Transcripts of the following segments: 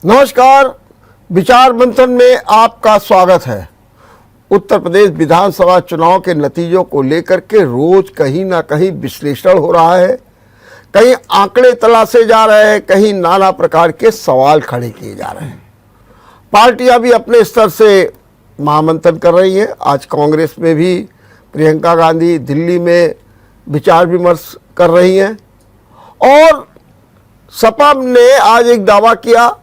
नमस्कार। विचार मंथन में आपका स्वागत है। उत्तर प्रदेश विधानसभा चुनाव के नतीजों को लेकर के रोज कहीं ना कहीं विश्लेषण हो रहा है, कहीं आंकड़े तलाशे जा रहे हैं, कहीं नाना प्रकार के सवाल खड़े किए जा रहे हैं। पार्टियां भी अपने स्तर से महामंथन कर रही हैं। आज कांग्रेस में भी प्रियंका गांधी दिल्ली में विचार विमर्श कर रही हैं और सपा ने आज एक दावा किया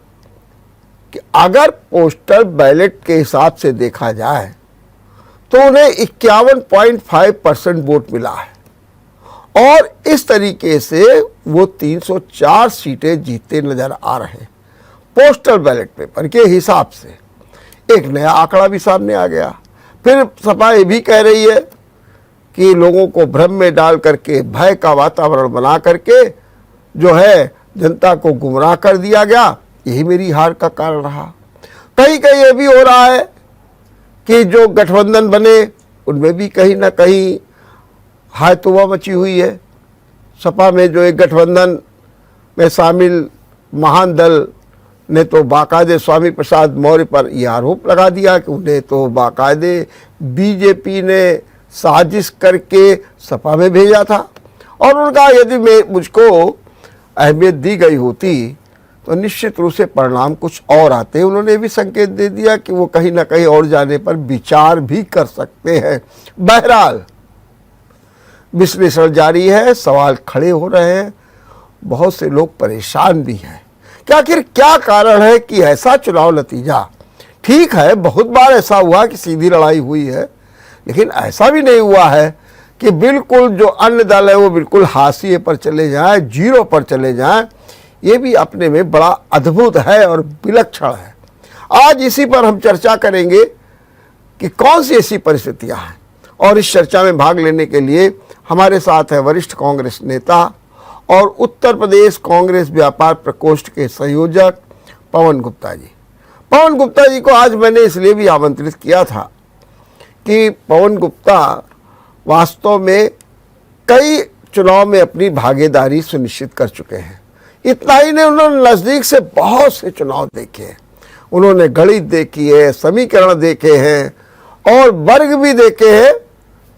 कि अगर पोस्टल बैलेट के हिसाब से देखा जाए तो उन्हें 51.5% वोट मिला है और इस तरीके से वो 304 सीटें जीतते नजर आ रहे हैं। पोस्टल बैलेट पेपर के हिसाब से एक नया आंकड़ा भी सामने आ गया। फिर सपा ये भी कह रही है कि लोगों को भ्रम में डाल करके, भय का वातावरण बना करके जो है जनता को गुमराह कर दिया गया, यही मेरी हार का कारण रहा। कहीं कहीं ये भी हो रहा है कि जो गठबंधन बने उनमें भी कहीं ना कहीं हाय तौबा मची हुई है। सपा में जो एक गठबंधन में शामिल महान दल ने तो बाकायदे स्वामी प्रसाद मौर्य पर यह आरोप लगा दिया कि उन्हें तो बाकायदे बीजेपी ने साजिश करके सपा में भेजा था और उनका यदि मुझको अहमियत दी गई होती तो निश्चित रूप से परिणाम कुछ और आते। उन्होंने भी संकेत दे दिया कि वो कहीं ना कहीं और जाने पर विचार भी कर सकते हैं। बहरहाल विश्लेषण जारी है, सवाल खड़े हो रहे हैं, बहुत से लोग परेशान भी हैं कि आखिर क्या कारण है कि ऐसा चुनाव नतीजा। ठीक है, बहुत बार ऐसा हुआ कि सीधी लड़ाई हुई है, लेकिन ऐसा भी नहीं हुआ है कि बिल्कुल जो अन्य दल है वो बिल्कुल हाशिए पर चले जाएं, जीरो पर चले जाएं। ये भी अपने में बड़ा अद्भुत है और विलक्षण है। आज इसी पर हम चर्चा करेंगे कि कौन सी ऐसी परिस्थितियां हैं और इस चर्चा में भाग लेने के लिए हमारे साथ है वरिष्ठ कांग्रेस नेता और उत्तर प्रदेश कांग्रेस व्यापार प्रकोष्ठ के संयोजक पवन गुप्ता जी। पवन गुप्ता जी को आज मैंने इसलिए भी आमंत्रित किया था कि पवन गुप्ता वास्तव में कई चुनाव में अपनी भागीदारी सुनिश्चित कर चुके हैं। इतना ही नहीं, उन्होंने नज़दीक से बहुत से चुनाव देखे हैं। उन्होंने गणित देखी है, समीकरण देखे हैं और वर्ग भी देखे हैं।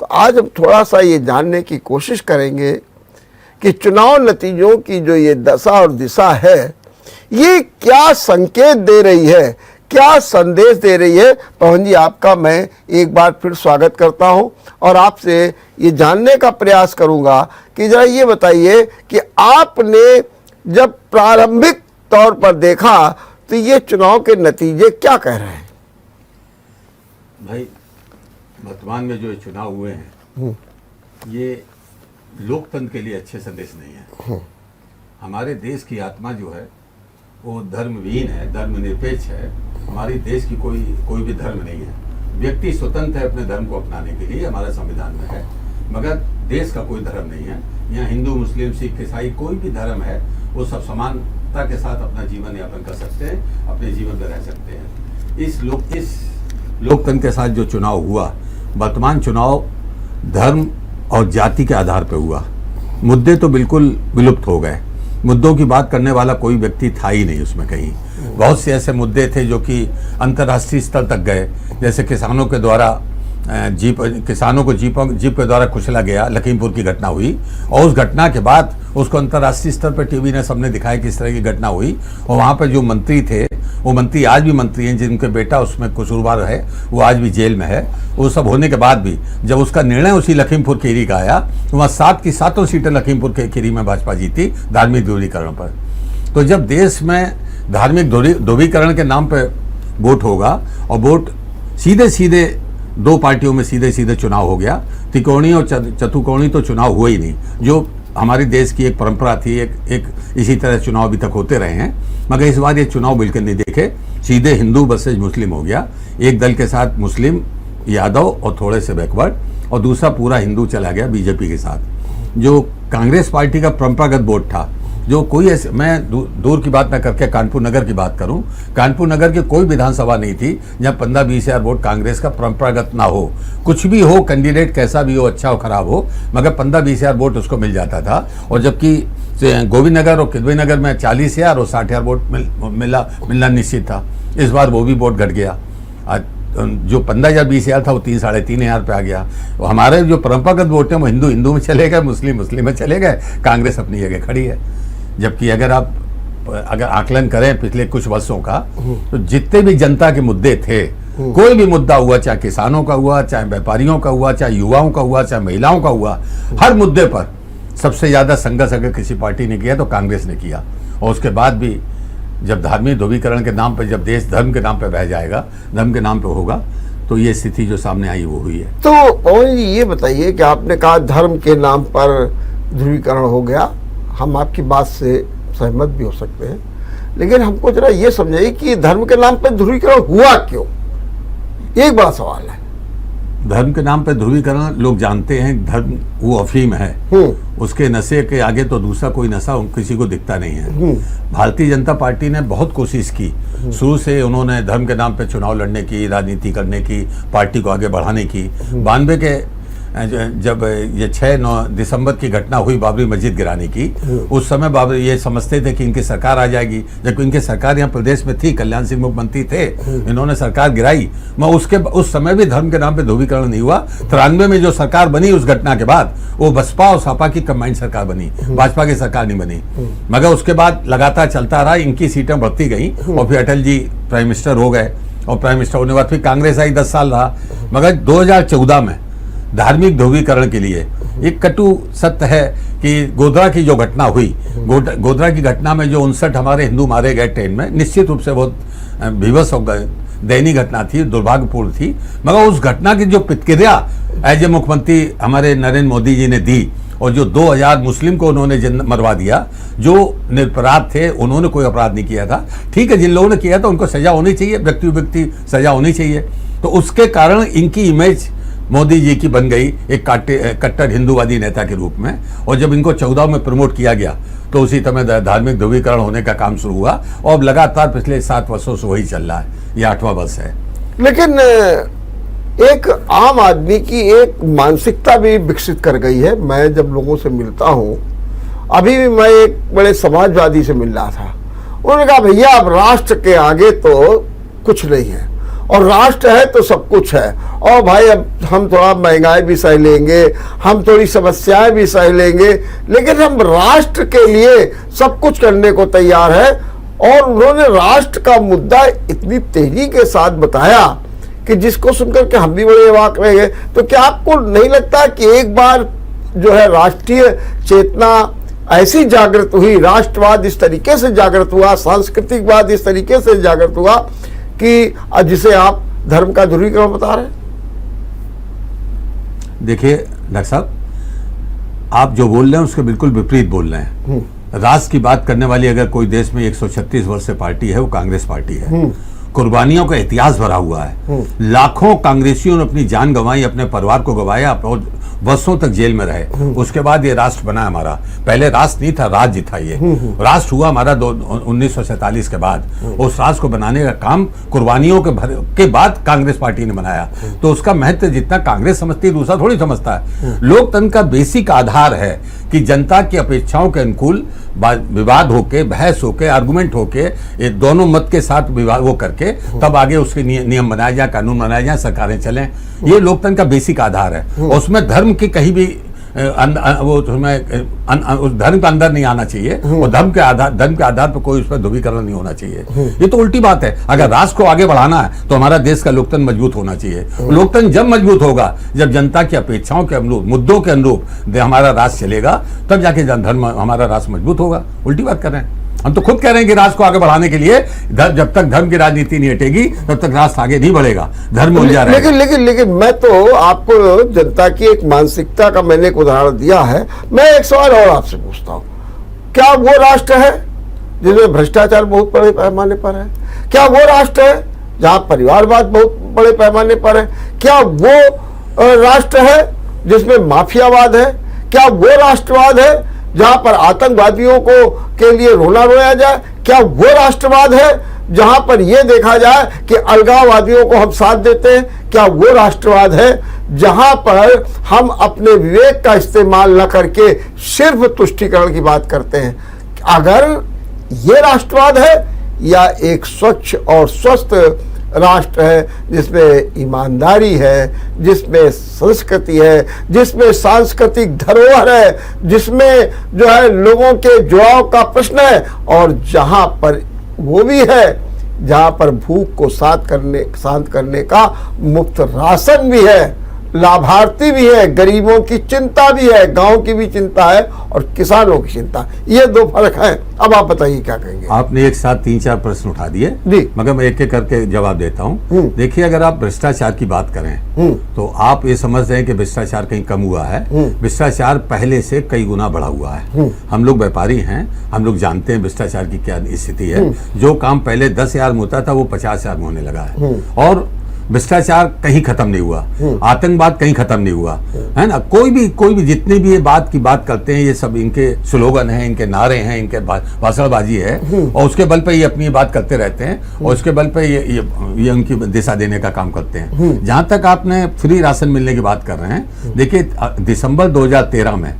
तो आज हम थोड़ा सा ये जानने की कोशिश करेंगे कि चुनाव नतीजों की जो ये दशा और दिशा है ये क्या संकेत दे रही है, क्या संदेश दे रही है। पवन जी, आपका मैं एक बार फिर स्वागत करता हूं और आपसे ये जानने का प्रयास करूंगा कि जरा ये बताइए कि आपने जब प्रारंभिक तौर पर देखा तो ये चुनाव के नतीजे क्या कह रहे हैं? भाई, वर्तमान में जो चुनाव हुए हैं ये लोकतंत्र के लिए अच्छे संदेश नहीं है। हमारे देश की आत्मा जो है वो धर्मविहीन है, धर्मनिरपेक्ष है। हमारे देश की कोई भी धर्म नहीं है। व्यक्ति स्वतंत्र है अपने धर्म को अपनाने के लिए, हमारे संविधान में है, मगर देश का कोई धर्म नहीं है। यहाँ हिंदू, मुस्लिम, सिख, ईसाई कोई भी धर्म है वो सब समानता के साथ अपना जीवन यापन कर सकते हैं, अपने जीवन में रह सकते हैं। इस लोकतंत्र के साथ जो चुनाव हुआ, वर्तमान चुनाव धर्म और जाति के आधार पर हुआ। मुद्दे तो बिल्कुल विलुप्त हो गए। मुद्दों की बात करने वाला कोई व्यक्ति था ही नहीं उसमें कहीं। बहुत से ऐसे मुद्दे थे जो कि अंतर्राष्ट्रीय स्तर तक गए, जैसे किसानों के द्वारा किसानों को जीप के द्वारा कुचला गया, लखीमपुर की घटना हुई और उस घटना के बाद उसको अंतर्राष्ट्रीय स्तर पर टीवी ने सबने दिखाया किस तरह की घटना हुई। और वहाँ पर जो मंत्री थे वो मंत्री आज भी मंत्री हैं, जिनके बेटा उसमें कसूरवार है, वो आज भी जेल में है। वो सब होने के बाद भी जब उसका निर्णय उसी लखीमपुर खीरी का आया तो वहाँ 7 की 7 सीटें लखीमपुर के खीरी में भाजपा जीती धार्मिक ध्रुवीकरण पर। तो जब देश में धार्मिक ध्रुवीकरण के नाम पर वोट होगा और वोट सीधे दो पार्टियों में सीधे चुनाव हो गया, त्रिकोणीय और चतुर्कोणीय तो चुनाव हुआ ही नहीं, जो हमारे देश की एक परंपरा थी। एक इसी तरह चुनाव अभी तक होते रहे हैं, मगर इस बार ये चुनाव बिल्कुल नहीं देखे। सीधे हिंदू वर्सेज मुस्लिम हो गया। एक दल के साथ मुस्लिम, यादव और थोड़े से बैकवर्ड, और दूसरा पूरा हिंदू चला गया बीजेपी के साथ। जो कांग्रेस पार्टी का परंपरागत वोट था, जो कोई ऐसे, मैं दूर की बात न करके कानपुर नगर की बात करूं, कानपुर नगर की कोई विधानसभा नहीं थी जहां 15-20 हज़ार वोट कांग्रेस का परंपरागत ना हो। कुछ भी हो, कैंडिडेट कैसा भी हो, अच्छा हो खराब हो, मगर 15-20 हज़ार वोट उसको मिल जाता था। और जबकि गोविंद नगर और किदवई नगर में 40,000 और 60,000 वोट मिलना निश्चित था। इस बार वो भी वोट घट गया। आज जो 15,000 20,000 था वो 3,500 पे आ गया। हमारे जो परंपरागत वोट हैं वो हिंदू में चले गए, मुस्लिम में चले गए, कांग्रेस अपनी जगह खड़ी है। जबकि अगर आकलन करें पिछले कुछ वर्षों का, तो जितने भी जनता के मुद्दे थे, कोई भी मुद्दा हुआ, चाहे किसानों का हुआ, चाहे व्यापारियों का हुआ, चाहे युवाओं का हुआ, चाहे महिलाओं का हुआ, हर मुद्दे पर सबसे ज्यादा संघर्ष अगर किसी पार्टी ने किया तो कांग्रेस ने किया। और उसके बाद भी जब धार्मिक ध्रुवीकरण के नाम पर, जब देश धर्म के नाम पर बह जाएगा, धर्म के नाम पर होगा, तो ये स्थिति जो सामने आई वो हुई है। तो पवन जी ये बताइए कि आपने कहा धर्म के नाम पर ध्रुवीकरण हो गया, हम आपकी बात से सहमत भी हो सकते हैं, लेकिन हमको जरा ये समझाइए कि धर्म के नाम पर ध्रुवीकरण हुआ क्यों? एक बड़ा सवाल है। धर्म के नाम पर ध्रुवीकरण लोग जानते हैं, धर्म वो अफीम है, उसके नशे के आगे तो दूसरा कोई नशा किसी को दिखता नहीं है। भारतीय जनता पार्टी ने बहुत कोशिश की, शुरू से उन्होंने धर्म के नाम पे चुनाव लड़ने की, राजनीति करने की, पार्टी को आगे बढ़ाने की। 92 के जब ये 6-9 दिसंबर की घटना हुई बाबरी मस्जिद गिराने की, उस समय बाबर ये समझते थे कि इनकी सरकार आ जाएगी, जबकि इनकी सरकार यहाँ प्रदेश में थी, कल्याण सिंह मुख्यमंत्री थे, इन्होंने सरकार गिराई। उस समय भी धर्म के नाम पे ध्रुवीकरण नहीं हुआ। 93 में जो सरकार बनी उस घटना के बाद, वो बसपा और सपा की कंबाइंड सरकार बनी, भाजपा की सरकार नहीं बनी। मगर उसके बाद लगातार चलता रहा, इनकी सीटें बढ़ती गई और फिर अटल जी प्राइम मिनिस्टर हो गए, और प्राइम मिनिस्टर होने के बाद फिर कांग्रेस आई, 10 साल रहा। मगर 2014 में धार्मिक ध्रुवीकरण के लिए एक कटु सत्य है कि गोधरा की जो घटना हुई, गोधरा की घटना में जो 59 हमारे हिंदू मारे गए ट्रेन में, निश्चित रूप से बहुत विवश हो गए, दयनीय घटना थी, दुर्भाग्यपूर्ण थी। मगर उस घटना की जो प्रतिक्रिया एज ए मुख्यमंत्री हमारे नरेंद्र मोदी जी ने दी, और जो 2000 मुस्लिम को उन्होंने मरवा दिया, जो निरपराध थे, उन्होंने कोई अपराध नहीं किया था। ठीक है, जिन लोगों ने किया था उनको सजा होनी चाहिए, व्यक्ति सजा होनी चाहिए। तो उसके कारण इनकी इमेज मोदी जी की बन गई एक कट्टर हिंदूवादी नेता के रूप में। और जब इनको 14 में प्रमोट किया गया तो उसी समय धार्मिक ध्रुवीकरण होने का काम शुरू हुआ, और लगातार पिछले 7 वर्षों से वही चल रहा है, ये 8वां वर्ष है। लेकिन एक आम आदमी की एक मानसिकता भी विकसित कर गई है। मैं जब लोगों से मिलता हूँ, अभी भी मैं एक बड़े समाजवादी से मिल रहा था, उन्होंने कहा भैया अब राष्ट्र के आगे तो कुछ नहीं है, और राष्ट्र है तो सब कुछ है, और भाई अब हम थोड़ा महंगाई भी सह लेंगे, हम थोड़ी समस्याएं भी सह लेंगे, लेकिन हम राष्ट्र के लिए सब कुछ करने को तैयार है। और उन्होंने राष्ट्र का मुद्दा इतनी तेजी के साथ बताया कि जिसको सुनकर के हम भी बड़े अवाक रह गए। तो क्या आपको नहीं लगता कि एक बार जो है राष्ट्रीय चेतना ऐसी जागृत हुई, राष्ट्रवाद इस तरीके से जागृत हुआ, सांस्कृतिकवाद इस तरीके से जागृत हुआ कि जिसे आप धर्म का ध्रुवीकरण बता रहे हैं? देखिए डॉक्टर साहब, आप जो बोल रहे हैं उसके बिल्कुल विपरीत बोल रहे हैं। राष्ट्र की बात करने वाली अगर कोई देश में 136 वर्ष से पार्टी है, वो कांग्रेस पार्टी है। कुर्बानियों का इतिहास भरा हुआ है। लाखों कांग्रेसियों ने अपनी जान गंवाई, अपने परिवार को गंवाया, और वर्षों तक जेल में रहे। उसके बाद ये राष्ट्र बना हमारा। पहले राष्ट्र नहीं था, राज्य था। ये राष्ट्र हुआ हमारा 1947 के बाद। उस राष्ट्र को बनाने का काम कुर्बानियों के बाद कांग्रेस पार्टी ने बनाया। तो उसका महत्व जितना कांग्रेस समझती है, दूसरा थोड़ी समझता है। लोकतंत्र का बेसिक आधार है कि जनता की अपेक्षाओं के अनुकूल विवाद होके, बहस होके, आर्गुमेंट होके, ये दोनों मत के साथ विवाद वो करके तब आगे उसके नियम बनाए जाए, कानून बनाए जाए, सरकारें चलें। ये लोकतंत्र का बेसिक आधार है। उसमें धर्म की कहीं भी उस धर्म के अंदर नहीं आना चाहिए, और धर्म के आधार पर कोई उस पर ध्रुवीकरण नहीं होना चाहिए। ये तो उल्टी बात है। अगर राष्ट्र को आगे बढ़ाना है तो हमारा देश का लोकतंत्र मजबूत होना चाहिए। लोकतंत्र जब मजबूत होगा जब जनता की अपेक्षाओं के अनुरूप, मुद्दों के अनुरूप हमारा राष्ट्र चलेगा, तब जाके धर्म हमारा राष्ट्र मजबूत होगा। उल्टी बात कर रहे हैं हम। तो खुद कह रहे हैं कि राष्ट्र को आगे बढ़ाने के लिए जब तक धर्म की राजनीति नहीं हटेगी तब तक राष्ट्र आगे नहीं बढ़ेगा, धर्म उलझा रहेगा। लेकिन मैं तो आपको जनता की एक मानसिकता का मैंने एक उदाहरण दिया है। मैं एक सवाल और आपसे पूछता हूँ, क्या वो राष्ट्र है जिसमें भ्रष्टाचार बहुत बड़े पैमाने पर है? क्या वो राष्ट्र है जहाँ परिवारवाद बहुत बड़े पैमाने पर है? क्या वो राष्ट्र है जिसमें माफियावाद है? क्या वो राष्ट्रवाद है जहां पर आतंकवादियों को के लिए रोना रोया जाए? क्या वो राष्ट्रवाद है जहां पर यह देखा जाए कि अलगाववादियों को हम साथ देते हैं? क्या वो राष्ट्रवाद है जहां पर हम अपने विवेक का इस्तेमाल न करके सिर्फ तुष्टीकरण की बात करते हैं। अगर ये राष्ट्रवाद है या एक स्वच्छ और स्वस्थ राष्ट्र है जिसमें ईमानदारी है, जिसमें संस्कृति है, जिसमें सांस्कृतिक धरोहर है, जिसमें जो है लोगों के जुड़ाव का प्रश्न है, और जहां पर वो भी है जहां पर भूख को शांत करने का मुफ्त राशन भी है, लाभार्थी भी है, गरीबों की चिंता भी है, गांव की भी चिंता है और किसानों की चिंता। ये दो फर्क है। अब आप बताइए क्या कहेंगे। आपने एक साथ 3-4 प्रश्न उठा दिए जी, मगर मैं एक एक करके जवाब देता हूँ। देखिए, अगर आप भ्रष्टाचार की बात करें तो आप ये समझ रहे हैं कि भ्रष्टाचार कहीं कम हुआ है। भ्रष्टाचार पहले से कई गुना बढ़ा हुआ है। हम लोग व्यापारी हैं, हम लोग जानते हैं भ्रष्टाचार की क्या स्थिति है। जो काम पहले 10,000 में होता था वो 50,000 में होने लगा है। और भ्रष्टाचार कहीं खत्म नहीं हुआ, आतंकवाद कहीं खत्म नहीं हुआ, है ना। कोई भी जितने भी ये बात की बात करते हैं, ये सब इनके स्लोगन हैं, इनके नारे हैं, इनके भाषणबाजी है, और उसके बल पे ये अपनी बात करते रहते हैं, और उसके बल पे ये उनकी दिशा देने का काम करते हैं। जहां तक आपने फ्री राशन मिलने की बात कर रहे हैं, देखिए दिसंबर 2013 में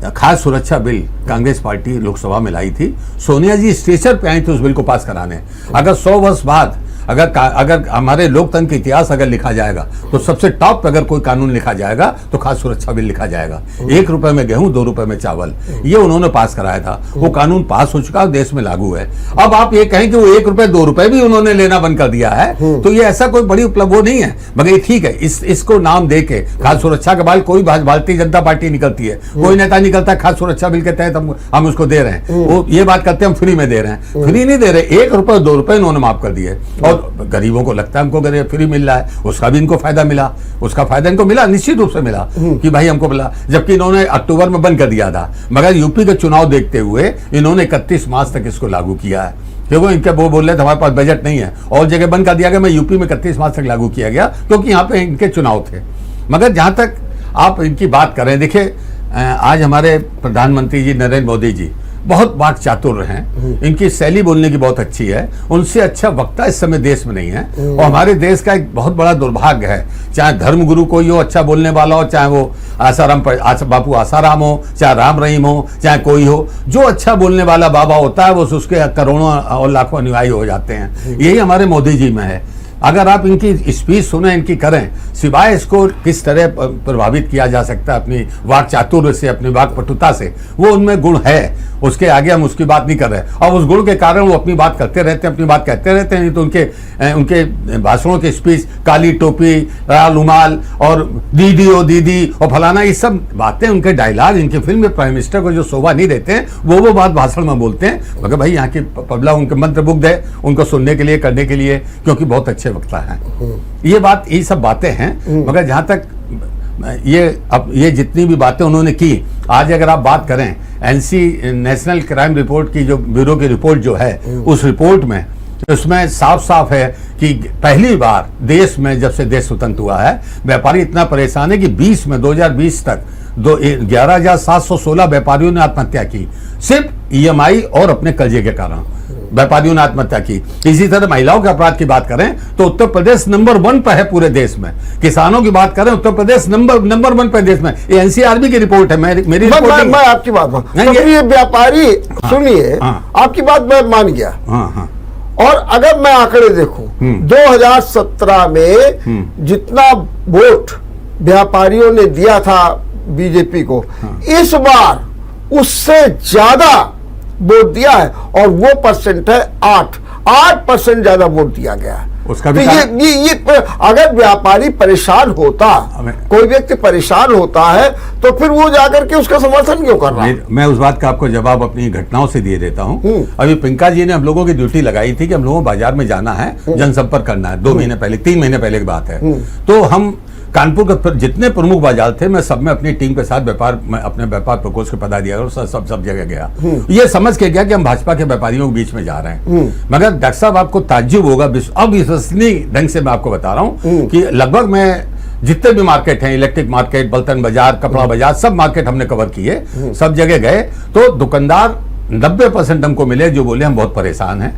खाद्य सुरक्षा बिल कांग्रेस पार्टी लोकसभा में लाई थी। सोनिया जी स्टेचर पे आई थी उस बिल को पास कराने। अगर 100 वर्ष बाद अगर हमारे लोकतंत्र का इतिहास अगर लिखा जाएगा तो सबसे टॉप पे अगर कोई कानून लिखा जाएगा तो खाद्य सुरक्षा बिल लिखा जाएगा। 1 रुपए में गेहूं, 2 रुपए में चावल, ये उन्होंने पास कराया था। वो कानून पास हो चुका, देश में लागू है। अब आप ये कहें कि वो 1 रुपए 2 रुपए भी उन्होंने लेना बंद कर दिया है, तो ये ऐसा कोई बड़ी उपलब्धि नहीं है। मगर ठीक है, इसको नाम दे के खाद्य सुरक्षा के बाद कोई भारतीय जनता पार्टी निकलती है, कोई नेता निकलता है खाद्य सुरक्षा बिल के तहत हम उसको दे रहे हैं, वो ये बात करते हैं हम फ्री में दे रहे हैं। फ्री नहीं दे रहे, 1 रुपए 2 रुपए इन्होंने माफ कर दिए। और गरीबों को लगता है हमको अगर फ्री मिल रहा है, उसका भी इनको फायदा मिला, उसका फायदा इनको मिला, निश्चित रूप से मिला कि भाई हमको मिला, जबकि इन्होंने अक्टूबर में बंद कर दिया था। मगर यूपी के चुनाव देखते हुए इन्होंने 31 मार्च तक इसको लागू किया है, क्योंकि इनके वो बोल रहे थे हमारे पास बजट नहीं है, और जगह बंद कर दिया गया। मैं यूपी में 31 मार्च तक लागू किया गया क्योंकि यहाँ पे इनके चुनाव थे। मगर जहां तक आप इनकी बात करें, देखिए आज हमारे प्रधानमंत्री जी नरेंद्र मोदी जी बहुत वाक चातुर हैं, इनकी शैली बोलने की बहुत अच्छी है, उनसे अच्छा वक्ता इस समय देश में नहीं है। और हमारे देश का एक बहुत बड़ा दुर्भाग्य है, चाहे धर्मगुरु कोई हो अच्छा बोलने वाला हो, चाहे वो बापू आसाराम हो, चाहे राम रहीम हो, चाहे कोई हो, जो अच्छा बोलने वाला बाबा होता है वो उसके करोड़ों और लाखों अनुयायी हो जाते हैं। यही हमारे मोदी जी में है। अगर आप इनकी स्पीच सुने, इनकी करें, सिवाय इसको किस तरह प्रभावित किया जा सकता है अपनी वाक चातुर्य से, अपनी वाक पटुता से, वो उनमें गुण है, उसके आगे हम उसकी बात नहीं कर रहे। और उस गुण के कारण वो अपनी बात करते रहते हैं, अपनी बात कहते रहते हैं। नहीं तो उनके भाषणों के स्पीच काली टोपी, लाल रुमाल और दीदी ओ दीदी और फलाना, ये सब बातें, उनके डायलॉग, इनके फिल्म में प्राइम मिनिस्टर को जो शोभा नहीं देते हैं वो बात भाषण में बोलते हैं। मगर भाई यहाँ की पब्लिक उनके मंत्रमुग्ध है उनको सुनने के लिए, करने के लिए, क्योंकि बहुत अच्छे वक्ता है। ये सब बातें हैं। मगर जहां तक ये जितनी भी बातें उन्होंने की, आज अगर आप बात करें एनसी नेशनल क्राइम रिपोर्ट की, जो ब्यूरो की रिपोर्ट जो है, उस रिपोर्ट में उसमें साफ साफ है कि पहली बार देश में जब से देश स्वतंत्र हुआ है, व्यापारी इतना परेशान है कि 2020 तक 11,716 व्यापारियों ने आत्महत्या की, सिर्फ ईएमआई और अपने कर्जे के कारण व्यापारियों ने आत्महत्या की। इसी तरह महिलाओं के अपराध की बात करें तो उत्तर प्रदेश नंबर 1 पर है पूरे देश में। किसानों की बात करें, उत्तर प्रदेश नंबर 1 पर देश में। ये एनसीआरबी की रिपोर्ट है, मेरी रिपोर्ट। मैं आपकी बात ये व्यापारी सुनिए, आपकी बात मैं मान गया। और अगर मैं आंकड़े देखूं, 2017 में जितना वोट व्यापारियों ने दिया था बीजेपी को, इस बार उससे ज्यादा वोट दिया है, और वो परसेंट है 8% ज्यादा वोट दिया गया है। उसका भी तो ये अगर व्यापारी परेशान होता, कोई व्यक्ति परेशान होता है, तो फिर वो जाकर के उसका समर्थन क्यों कर रहा है? मैं उस बात का आपको जवाब अपनी घटनाओं से दिए देता हूं। अभी पिंका जी ने हम लोगों की ड्यूटी लगाई थी कि हम लोगों को बाजार में जाना है, जनसंपर्क करना है। 2 महीने पहले, 3 महीने पहले की बात है। तो हम कानपुर के जितने प्रमुख बाजार थे, मैं सब में अपनी टीम के साथ अपने व्यापार प्रकोष्ठ के पदाधिकारी और सब जगह गया। ये समझ के गया कि हम भाजपा के व्यापारियों के बीच में जा रहे हैं। मगर डॉक्टर साहब, आपको ताज्जुब होगा, अविश्वसनीय ढंग से मैं आपको बता रहा हूं कि लगभग मैं जितने भी मार्केट हैं, इलेक्ट्रिक मार्केट, बलतन बाजार, कपड़ा बाजार, सब मार्केट हमने कवर किए। सब जगह गए तो दुकानदार 90% हमको मिले जो बोले हम बहुत परेशान हैं।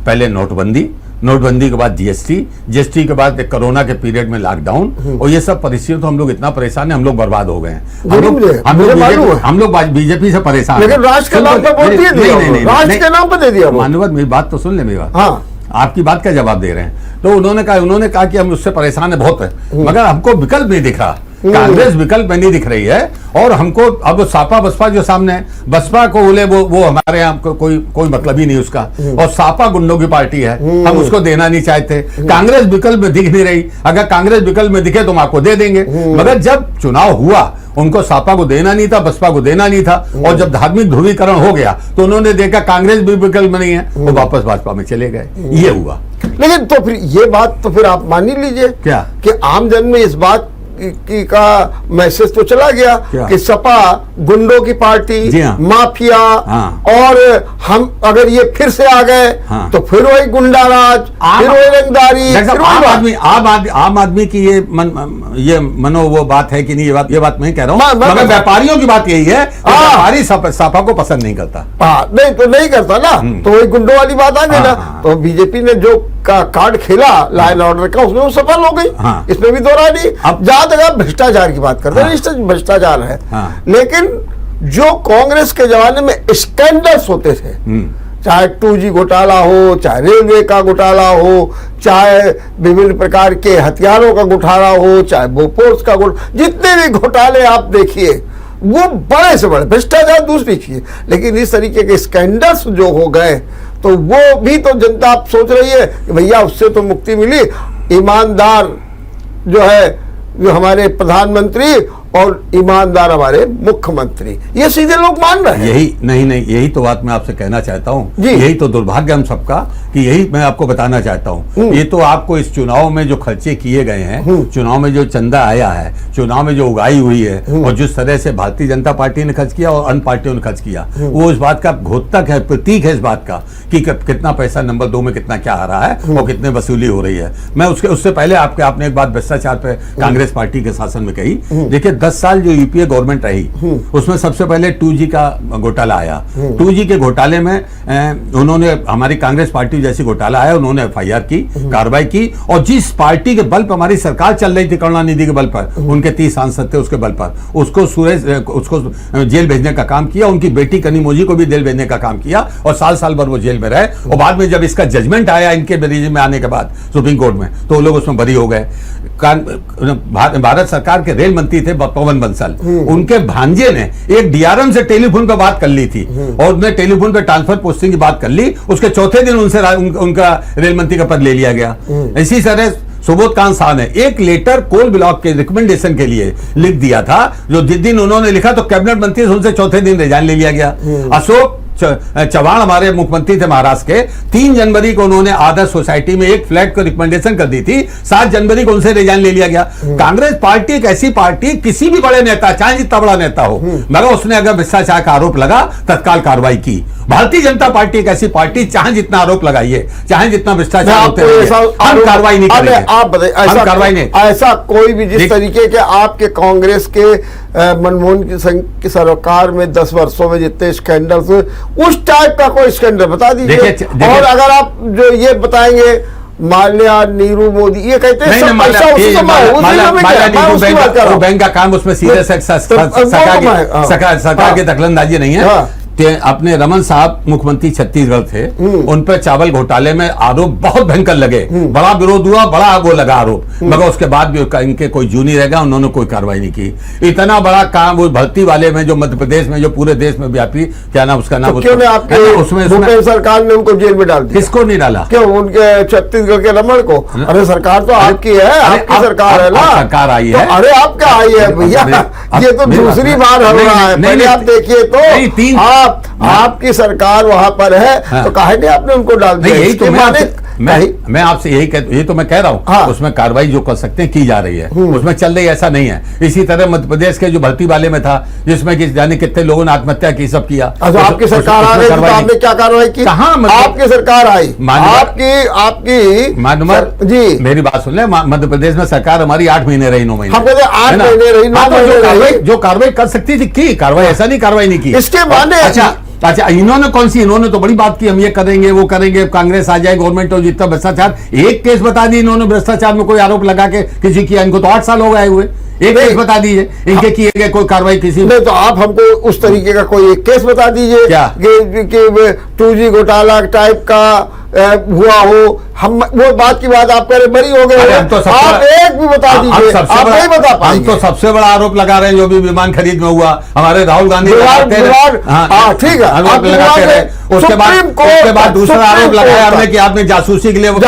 पहले नोटबंदी के बाद जीएसटी के बाद कोरोना के पीरियड में लॉकडाउन, और ये सब परिस्थितियों तो हम लोग इतना परेशान हैं, हम लोग बर्बाद हो गए हैं। हम लोग बीजेपी से परेशान हैं। लेकिन राष्ट्र के नाम पर वोट दिए दिया, राष्ट्र के नाम पर दे दिया। मानवत मेरी बात तो सुन ले, मेरी बात। हाँ, आपकी बात का जवाब दे रहे हैं। तो उन्होंने कहा कि हम उससे परेशान है बहुत है, मगर हमको विकल्प नहीं दिख रहा। कांग्रेस विकल्प में नहीं दिख रही है, और हमको अब सापा बसपा जो सामने है, बसपा को बोले वो हमारे यहाँ कोई मतलब ही नहीं उसका, और सापा गुंडों की पार्टी है, हम उसको देना नहीं चाहते। कांग्रेस विकल्प में दिख नहीं रही, अगर कांग्रेस विकल्प में दिखे तो हम आपको दे देंगे। मगर जब चुनाव हुआ, उनको सापा को देना नहीं था, बसपा को देना नहीं था, और जब धार्मिक ध्रुवीकरण हो गया तो उन्होंने देखा कांग्रेस भी विकल्प में नहीं है, वो वापस भाजपा में चले गए। ये हुआ। लेकिन तो फिर ये बात तो फिर आप मान ही लीजिए क्या कि आम जन में इस बात का मैसेज तो चला गया कि सपा गुंडों की पार्टी, हाँ। माफिया, हाँ। और हम अगर ये फिर से आ गए, हाँ। तो फिर वही गुंडा राज, फिर वही रंगदारी। आम आदमी की ये मनो वो बात है कि नहीं, ये बात मैं कह रहा हूँ, मगर व्यापारियों की बात यही है, व्यापारी सपा को पसंद नहीं करता। नहीं तो नहीं करता ना, तो वही गुंडों वाली बात आ गई ना। तो बीजेपी ने जो कार्ड खेला लॉ एंड ऑर्डर का, उसमें वो सफल हो गई। हाँ। इसमें भी दो राय नहीं। अब जहां तक आप भ्रष्टाचार की बात करते हैं, भ्रष्टाचार है, लेकिन जो कांग्रेस के जमाने में स्कैंडल्स होते थे, चाहे 2G घोटाला हो, चाहे रेलवे का घोटाला हो, चाहे विभिन्न प्रकार के हथियारों का घोटाला हो, चाहे बोफोर्स का जितने भी घोटाले आप देखिए, वो बड़े से बड़े, भ्रष्टाचार दूसरी चीज, लेकिन इस तरीके के स्कैंडल्स जो हो गए, तो वो भी तो जनता आप सोच रही है कि भैया उससे तो मुक्ति मिली। ईमानदार जो है, जो हमारे प्रधानमंत्री, और ईमानदार हमारे मुख्यमंत्री, ये सीधे लोग मान रहे हैं। यही तो बात मैं आपसे कहना चाहता हूँ। यही तो दुर्भाग्य हम सबका, कि यही मैं आपको बताना चाहता हूँ। ये तो आपको इस चुनाव में जो खर्चे किए गए हैं, चुनाव में जो चंदा आया है, चुनाव में जो उगाई हुई है, और जिस तरह से भारतीय जनता पार्टी ने खर्च किया और अन्य पार्टियों ने खर्च किया, वो इस बात का घोतक है, प्रतीक है इस बात का कि कितना पैसा नंबर 2 में कितना क्या आ रहा है और कितने वसूली हो रही है। मैं उससे पहले आपने एक बात भ्रष्टाचार पे कांग्रेस पार्टी के शासन में कही। देखिए 10 साल जो यूपीए गवर्नमेंट रही, उसमें सबसे पहले 2G का घोटाला आया। 2G के घोटाले में उन्होंने, हमारी कांग्रेस पार्टी जैसी घोटाला आया, उन्होंने FIR की, कार्रवाई की, और जिस पार्टी के बल पर हमारी सरकार चल रही थी, करुणानिधि के बल पर, उनके 30 सांसद थे उसके बल पर, उसको जेल भेजने का काम किया। उनकी बेटी कनिमोझी को भी जेल भेजने का काम किया, और साल भर वो जेल में रहे। और बाद में जब इसका जजमेंट आया इनके रिजीम में आने के बाद सुप्रीम कोर्ट में, तो लोग उसमें बरी हो गए। भारत सरकार के रेल मंत्री थे पवन बंसल, उनके भांजे ने एक DRM से टेलीफोन पे बात कर ली थी, और उसने टेलीफोन पे ट्रांसफर पोस्टिंग की बात कर ली। उसके चौथे दिन उनसे उनका रेल मंत्री का पद ले लिया गया। इसी तरह सुबोध कांत साहब ने एक लेटर कोल ब्लॉक के रिकमेंडेशन के लिए लिख दिया था, जो जिस दिन उन्होंने लिखा तो कैबिनेट मंत्री से उनसे चौथे दिन रिजाइन ले लिया गया। अशोक चव्हाण हमारे मुख्यमंत्री थे महाराष्ट्र के, 3 जनवरी को उन्होंने आदर्श सोसाइटी में एक फ्लैट को रिकमेंडेशन कर दी थी, 7 जनवरी को उनसे रिजाइन ले लिया गया। कांग्रेस पार्टी एक ऐसी पार्टी, किसी भी बड़े नेता, चाहे जितना बड़ा नेता हो, मगर उसने अगर भ्रष्टाचार का आरोप लगा, तत्काल कार्रवाई की। भारतीय जनता पार्टी एक ऐसी पार्टी, चाहे जितना आरोप लगाइए, चाहे जितना भ्रष्टाचार होते रहिए, हम कार्रवाई नहीं करेंगे। आप बताइए, ऐसा कार्रवाई नहीं, ऐसा कोई भी जिस तरीके के आपके कांग्रेस के मनमोहन सिंह की सरकार में 10 वर्षों में जितने स्कैंडल्स हुए, उस टाइप का कोई स्कैंडल बता दीजिए। और अगर आप जो ये बताएंगे माल्या, नीरू मोदी, ये कहते हैं सब पैसा उसी समय, बैंक का काम, उसमें सीधे सरकार की दखलंदाजी नहीं है। अपने रमन साहब मुख्यमंत्री छत्तीसगढ़ थे, उन पर चावल घोटाले में आरोप बहुत भयंकर लगे, बड़ा विरोध हुआ, बड़ा आगो लगा आरोप, मगर उसके बाद भी इनके कोई जू नहीं रहेगा, उन्होंने कोई कार्रवाई नहीं की। इतना बड़ा काम वो भर्ती वाले में, जो मध्य प्रदेश में, जो पूरे देश में व्यापी, क्या नाम उसका नाम, उसमें सरकार ने उनको जेल में डाल दिया। किसको नहीं डाला? क्यों? उनके छत्तीसगढ़ के रमन को। अरे सरकार तो आपकी है, आपकी सरकार है ना, सरकार आई है। अरे आपका आई है भैया, ये तो दूसरी बार हो रहा है। पहले आप देखिए तो आपकी सरकार वहां पर है, तो काहे नहीं आपने उनको डाल दिया? यही तो मैं आपसे यही तो मैं कह रहा हूँ। उसमें कार्रवाई जो कर सकते हैं की जा रही है, उसमें चल रही, ऐसा नहीं है। इसी तरह मध्य प्रदेश के जो भर्ती वाले में था, जिसमें कि जाने कितने लोगों ने आत्महत्या की, सब किया। आपकी सरकार आ गई तो आपने क्या कार्रवाई की? कहाँ आपकी सरकार आई, आपकी जी, मेरी बात सुन ले, मध्य प्रदेश में सरकार हमारी 8 महीने रही, 9 महीने, 8 महीने रही, 9 महीने जो कार्रवाई कर सकती थी की कार्रवाई, ऐसा नहीं कार्रवाई नहीं की। इसके माने अच्छा, इन्होंने तो बड़ी बात की, हम ये करेंगे वो करेंगे, कांग्रेस आ जाए, गवर्नमेंट हो, जितना भ्रष्टाचार, एक केस बता दी इन्होंने भ्रष्टाचार में कोई आरोप लगा के किसी किया, इनको तो 8 साल हो गए हुए, एक केस बता दीजिए इनके किए गए कोई कार्रवाई किसी नहीं, तो आप हमको उस तरीके का कोई एक केस बता दीजिए क्या? कि 2G घोटाला टाइप का हुआ हो, हम वो बात की बात आप कह रहे बरी हो गए, आप एक भी बता दीजिए, आप नहीं बता हम पाएंगे। तो सबसे बड़ा आरोप लगा रहे हैं जो भी विमान खरीद में हुआ, हमारे राहुल गांधी लगाते हैं, ठीक है, आरोप लगाते रहे। उसके बाद दूसरा आरोप लगाया हमने कि आपने जासूसी के लिए वो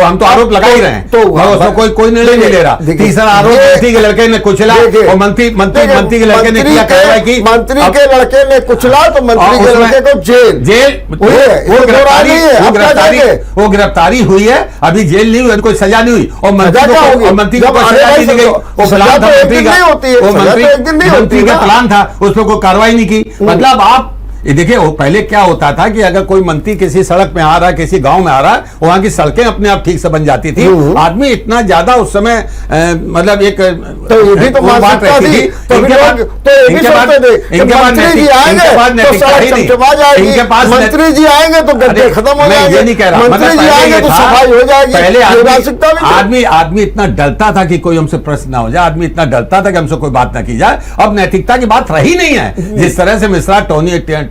हम तो आरोप लगा ही रहे हैं, तो उसमें कोई निर्णय नहीं ले रहा। तीसरा आरोप मंत्री के लड़के ने कुचला और मंत्री के लड़के ने किया कार्रवाई की, मंत्री के लड़के ने कुचला तो मंत्री के लड़के को जेल वो गिरफ्तारी हुई है, अभी जेल नहीं हुई, कोई सजा नहीं हुई, और मंत्री को सजा नहीं दी गई। वो प्लान था मंत्री का प्लान था, उसमें कोई कार्रवाई नहीं की। मतलब आप ये देखिए, वो पहले क्या होता था कि अगर कोई मंत्री किसी सड़क में आ रहा है, किसी गांव में आ रहा है, वहां की सड़कें अपने आप ठीक से बन जाती थी, आदमी इतना ज्यादा उस समय मतलब एक तो ये भी तो बात रहती थी। इनके बाद मंत्री जी आएंगे तो गड्ढे खत्म हो जाएंगे, ये नहीं कह रहा, मंत्री जी आएंगे तो सफाई हो जाएगी। पहले आदमी इतना डरता था कि कोई हमसे प्रश्न ना हो जाए, आदमी इतना डरता था कि हमसे कोई बात ना की जाए। अब नैतिकता की बात रही नहीं है। जिस तरह से मिश्रा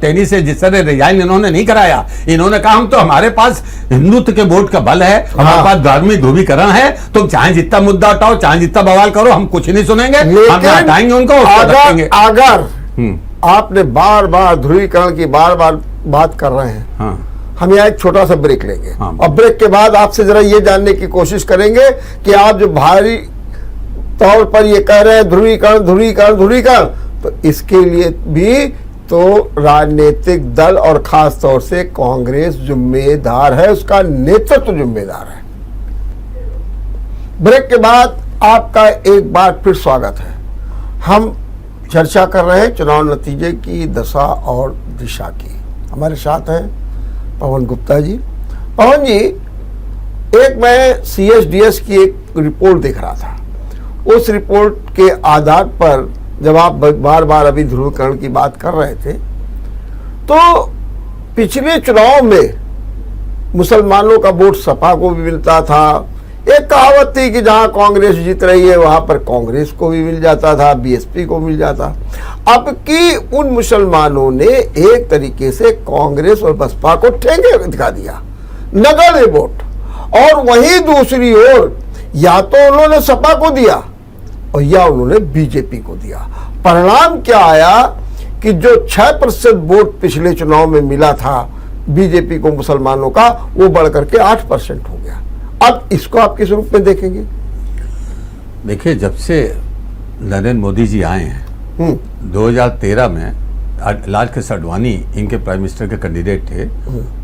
टेनिस से जिस तरह रिजाइन इन्होंने नहीं कराया, इन्होंने कहा हम तो, हमारे पास हिंदुत्व के वोट का बल है, हमारे पास धार्मिक ध्रुवीकरण है, तुम चाहे जितना मुद्दा उठाओ, चाहे जितना बवाल करो, हम कुछ नहीं सुनेंगे, हम हटाएंगे उनको। अगर आपने बार बार ध्रुवीकरण की बार बार बात कर रहे हैं, हम यहाँ एक छोटा सा ब्रेक लेंगे, और ब्रेक के बाद आपसे जरा ये जानने की कोशिश करेंगे कि आप जो भारी तौर पर ये कह रहे हैं ध्रुवीकरण ध्रुवीकरण ध्रुवीकरण, तो इसके लिए भी तो राजनीतिक दल और खास तौर से कांग्रेस जिम्मेदार है, उसका नेतृत्व जिम्मेदार है। ब्रेक के बाद आपका एक बार फिर स्वागत है। हम चर्चा कर रहे हैं चुनाव नतीजे की दशा और दिशा की। हमारे साथ हैं पवन गुप्ता जी। पवन जी, एक मैं CSDS की एक रिपोर्ट देख रहा था, उस रिपोर्ट के आधार पर जब आप बार बार अभी ध्रुवीकरण की बात कर रहे थे, तो पिछले चुनाव में मुसलमानों का वोट सपा को भी मिलता था। एक कहावत थी कि जहां कांग्रेस जीत रही है वहां पर कांग्रेस को भी मिल जाता था, BSP को मिल जाता। अब की उन मुसलमानों ने एक तरीके से कांग्रेस और बसपा को ठेंगे दिखा दिया, नगद वोट, और वहीं दूसरी ओर या तो उन्होंने सपा को दिया और या उन्होंने बीजेपी को दिया। परिणाम क्या आया कि जो 6% वोट पिछले चुनाव में मिला था बीजेपी को मुसलमानों का, वो बढ़कर के 8% हो गया। अब इसको आप किस रूप में देखेंगे? देखिए, जब से नरेंद्र मोदी जी आए हैं 2013 में, लाल कृष्ण आडवाणी इनके प्राइम मिनिस्टर के कैंडिडेट थे,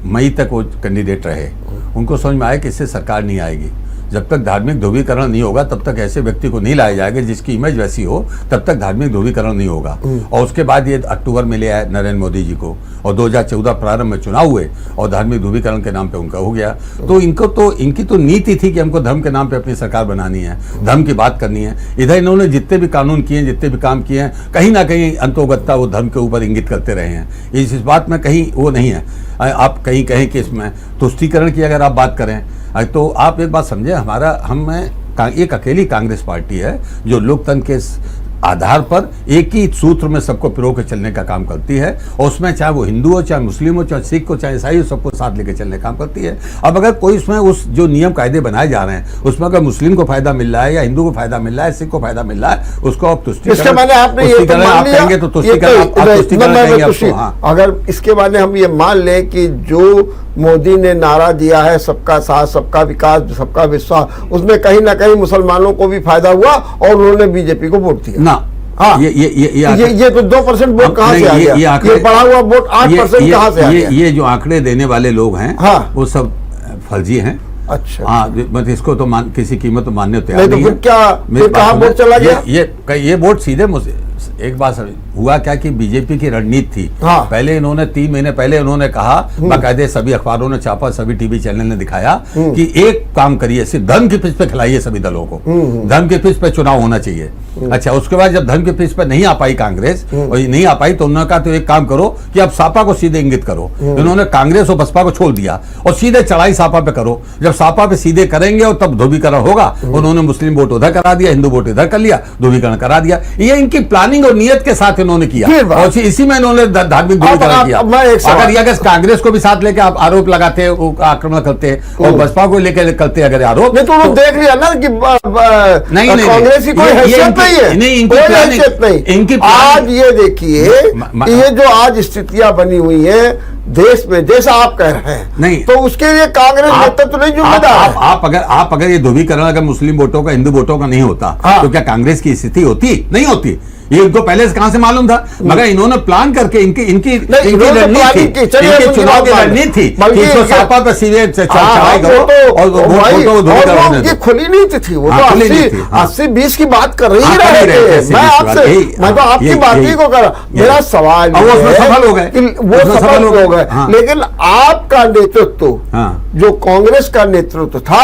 मई तक वो कैंडिडेट रहे। उनको समझ में आया कि इससे सरकार नहीं आएगी, जब तक धार्मिक ध्रुवीकरण नहीं होगा तब तक ऐसे व्यक्ति को नहीं लाया जाएगा जिसकी इमेज वैसी हो, तब तक धार्मिक ध्रुवीकरण नहीं होगा। और उसके बाद ये अक्टूबर में ले आए नरेंद्र मोदी जी को, और 2014 प्रारंभ में चुनाव हुए और धार्मिक ध्रुवीकरण के नाम पे उनका हो गया। तो इनकी तो नीति थी कि हमको धर्म के नाम पे अपनी सरकार बनानी है, धर्म की बात करनी है। इधर इन्होंने जितने भी कानून किए, जितने भी काम किए हैं, कहीं ना कहीं अंतोगत्ता वो धर्म के ऊपर इंगित करते रहे हैं। इस बात में कहीं वो नहीं है। आप कहीं कहें कि इसमें तुष्टीकरण की अगर आप बात करें, तो आप एक बात समझे, हम एक अकेली कांग्रेस पार्टी है जो लोकतंत्र के आधार पर एक ही सूत्र में सबको पिरो के चलने का काम करती है, और उसमें चाहे वो हिंदू हो, चाहे मुस्लिम हो, चाहे सिख हो, चाहे ईसाई हो, सबको साथ लेकर चलने का काम करती है। अब अगर कोई उसमें उस जो नियम कायदे बनाए जा रहे हैं उसमें अगर मुस्लिम को फायदा मिल रहा है या हिंदू को फायदा मिल रहा है, सिख को फायदा मिल रहा है, उसको आप तुष्टीकरण कहेंगे तो तुष्टीकरण। अगर इसके बाद हम ये मान लें कि जो मोदी ने नारा दिया है सबका साथ, सबका विकास, सबका विश्वास, उसमें कहीं ना कहीं मुसलमानों को भी फायदा हुआ और उन्होंने बीजेपी को वोट दिया ना। हाँ, ये तो 2% वोट कहाँ से आ गया? ये बढ़ा हुआ वोट 8% कहाँ से आ गया? ये जो आंकड़े देने वाले लोग हैं, हाँ, वो सब फर्जी हैं। अच्छा, हाँ, मतलब इसको तो किसी कीमत तो मानने तैयार नहीं, तो फिर क्या, फिर कहाँ वोट चला गया? ये वोट सीधे एक बात हुआ क्या कि बीजेपी की रणनीति थी। हाँ। पहले इन्होंने 3 महीने पहले इन्होंने कहा, बाकायदे सभी अखबारों ने छापा, सभी टीवी चैनल ने दिखाया कि एक काम करिए, सिर्फ धर्म की पिच पे खिलाइए सभी दलों को, धर्म की पिच पे चुनाव होना चाहिए। अच्छा, उसके बाद जब धर्म की पिच पे नहीं आ पाई कांग्रेस और नहीं आ पाई तो उन्होंने कहा तो एक काम करो कि अब सापा को सीधे इंगित करो। इन्होंने कांग्रेस और बसपा को छोड़ दिया और सीधे चढ़ाई सापा पे करो। जब सापा पे सीधे करेंगे और तब ध्रुवीकरण होगा। उन्होंने मुस्लिम वोट उधर करा दिया, हिंदू वोट इधर कर लिया, ध्रुवीकरण करा दिया। ये इनकी प्लानिंग और नियत के साथ इन्होंने किया और इसी में इन्होंने धार्मिक ध्रुवीकरण किया। अगर ये कांग्रेस को भी साथ लेकर आप आरोप लगाते, आक्रमण करते और बसपा को लेकर करते अगर आरोप, नहीं तो देख लिया ना कि कांग्रेस की कोई हैसियत नहीं है, कोई हैसियत नहीं। आज ये देखिए, ये जो आज स्थितियां बनी हुई है देश में, जैसा आप कह रहे हैं, नहीं तो उसके लिए कांग्रेस नेतृत्व नहीं जिम्मेदार। आप अगर ये ध्रुवीकरण अगर मुस्लिम वोटों का, हिंदू वोटों का नहीं होता तो क्या कांग्रेस की स्थिति होती? नहीं होती। ये इनको पहले से कहां से मालूम था? मगर इन्होंने प्लान करके इनकी रणनीति थी, चुनाव की रणनीति थी कि इसको सापा पे सीधे चढ़ाई करो और वोटों को खुली नीति थी। वो तो 80-20 की बात कर रही रहे थे। मैं तो आपकी बात ही को कर रहा। मेरा सवाल वो सफल हो गए, वो सफल हो गए, लेकिन आपका नेतृत्व, जो कांग्रेस का नेतृत्व था,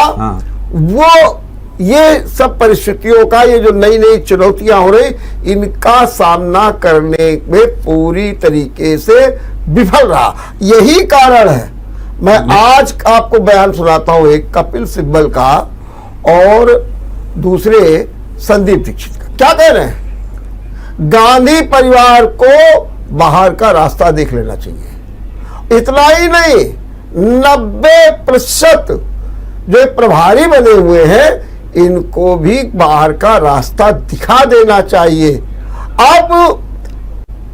वो ये सब परिस्थितियों का, ये जो नई नई चुनौतियां हो रही, इनका सामना करने में पूरी तरीके से विफल रहा। यही कारण है। मैं आज आपको बयान सुनाता हूं, एक कपिल सिब्बल का और दूसरे संदीप दीक्षित का। क्या कह रहे हैं? गांधी परिवार को बाहर का रास्ता देख लेना चाहिए। इतना ही नहीं, 90% जो प्रभारी बने हुए हैं इनको भी बाहर का रास्ता दिखा देना चाहिए। अब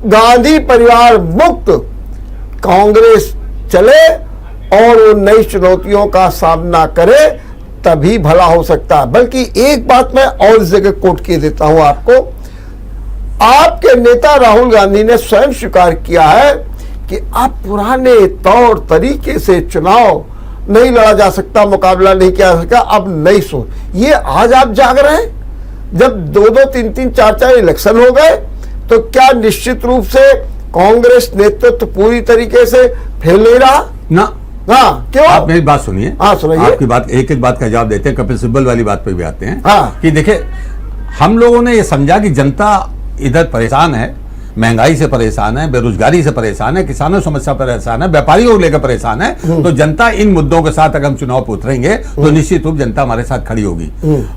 गांधी परिवार मुक्त कांग्रेस चले और वो नई चुनौतियों का सामना करे, तभी भला हो सकता है। बल्कि एक बात मैं और इस जगह कोट किए देता हूं आपको। आपके नेता राहुल गांधी ने स्वयं स्वीकार किया है कि आप पुराने तौर तरीके से चुनाव नहीं लड़ा जा सकता, मुकाबला नहीं किया जा सकता, अब नई सोच। ये आज आप जाग रहे हैं। जब 2-2, 3-3, 4-4 इलेक्शन हो गए तो क्या निश्चित रूप से कांग्रेस नेतृत्व पूरी तरीके से फेल नहीं रहा ना? हाँ, क्यों? आप मेरी बात सुनिए। हाँ, सुनिए। आपकी बात एक एक बात का जवाब देते हैं। कपिल सिब्बल वाली बात पे भी आते हैं। हाँ। कि देखिए, हम लोगों ने ये समझा कि जनता इधर परेशान है, महंगाई से परेशान है, बेरोजगारी से परेशान है, किसानों समस्या परेशान है, व्यापारियों को लेकर परेशान है। तो जनता इन मुद्दों के साथ अगर हम चुनाव पर उतरेंगे तो निश्चित रूप जनता हमारे साथ खड़ी होगी।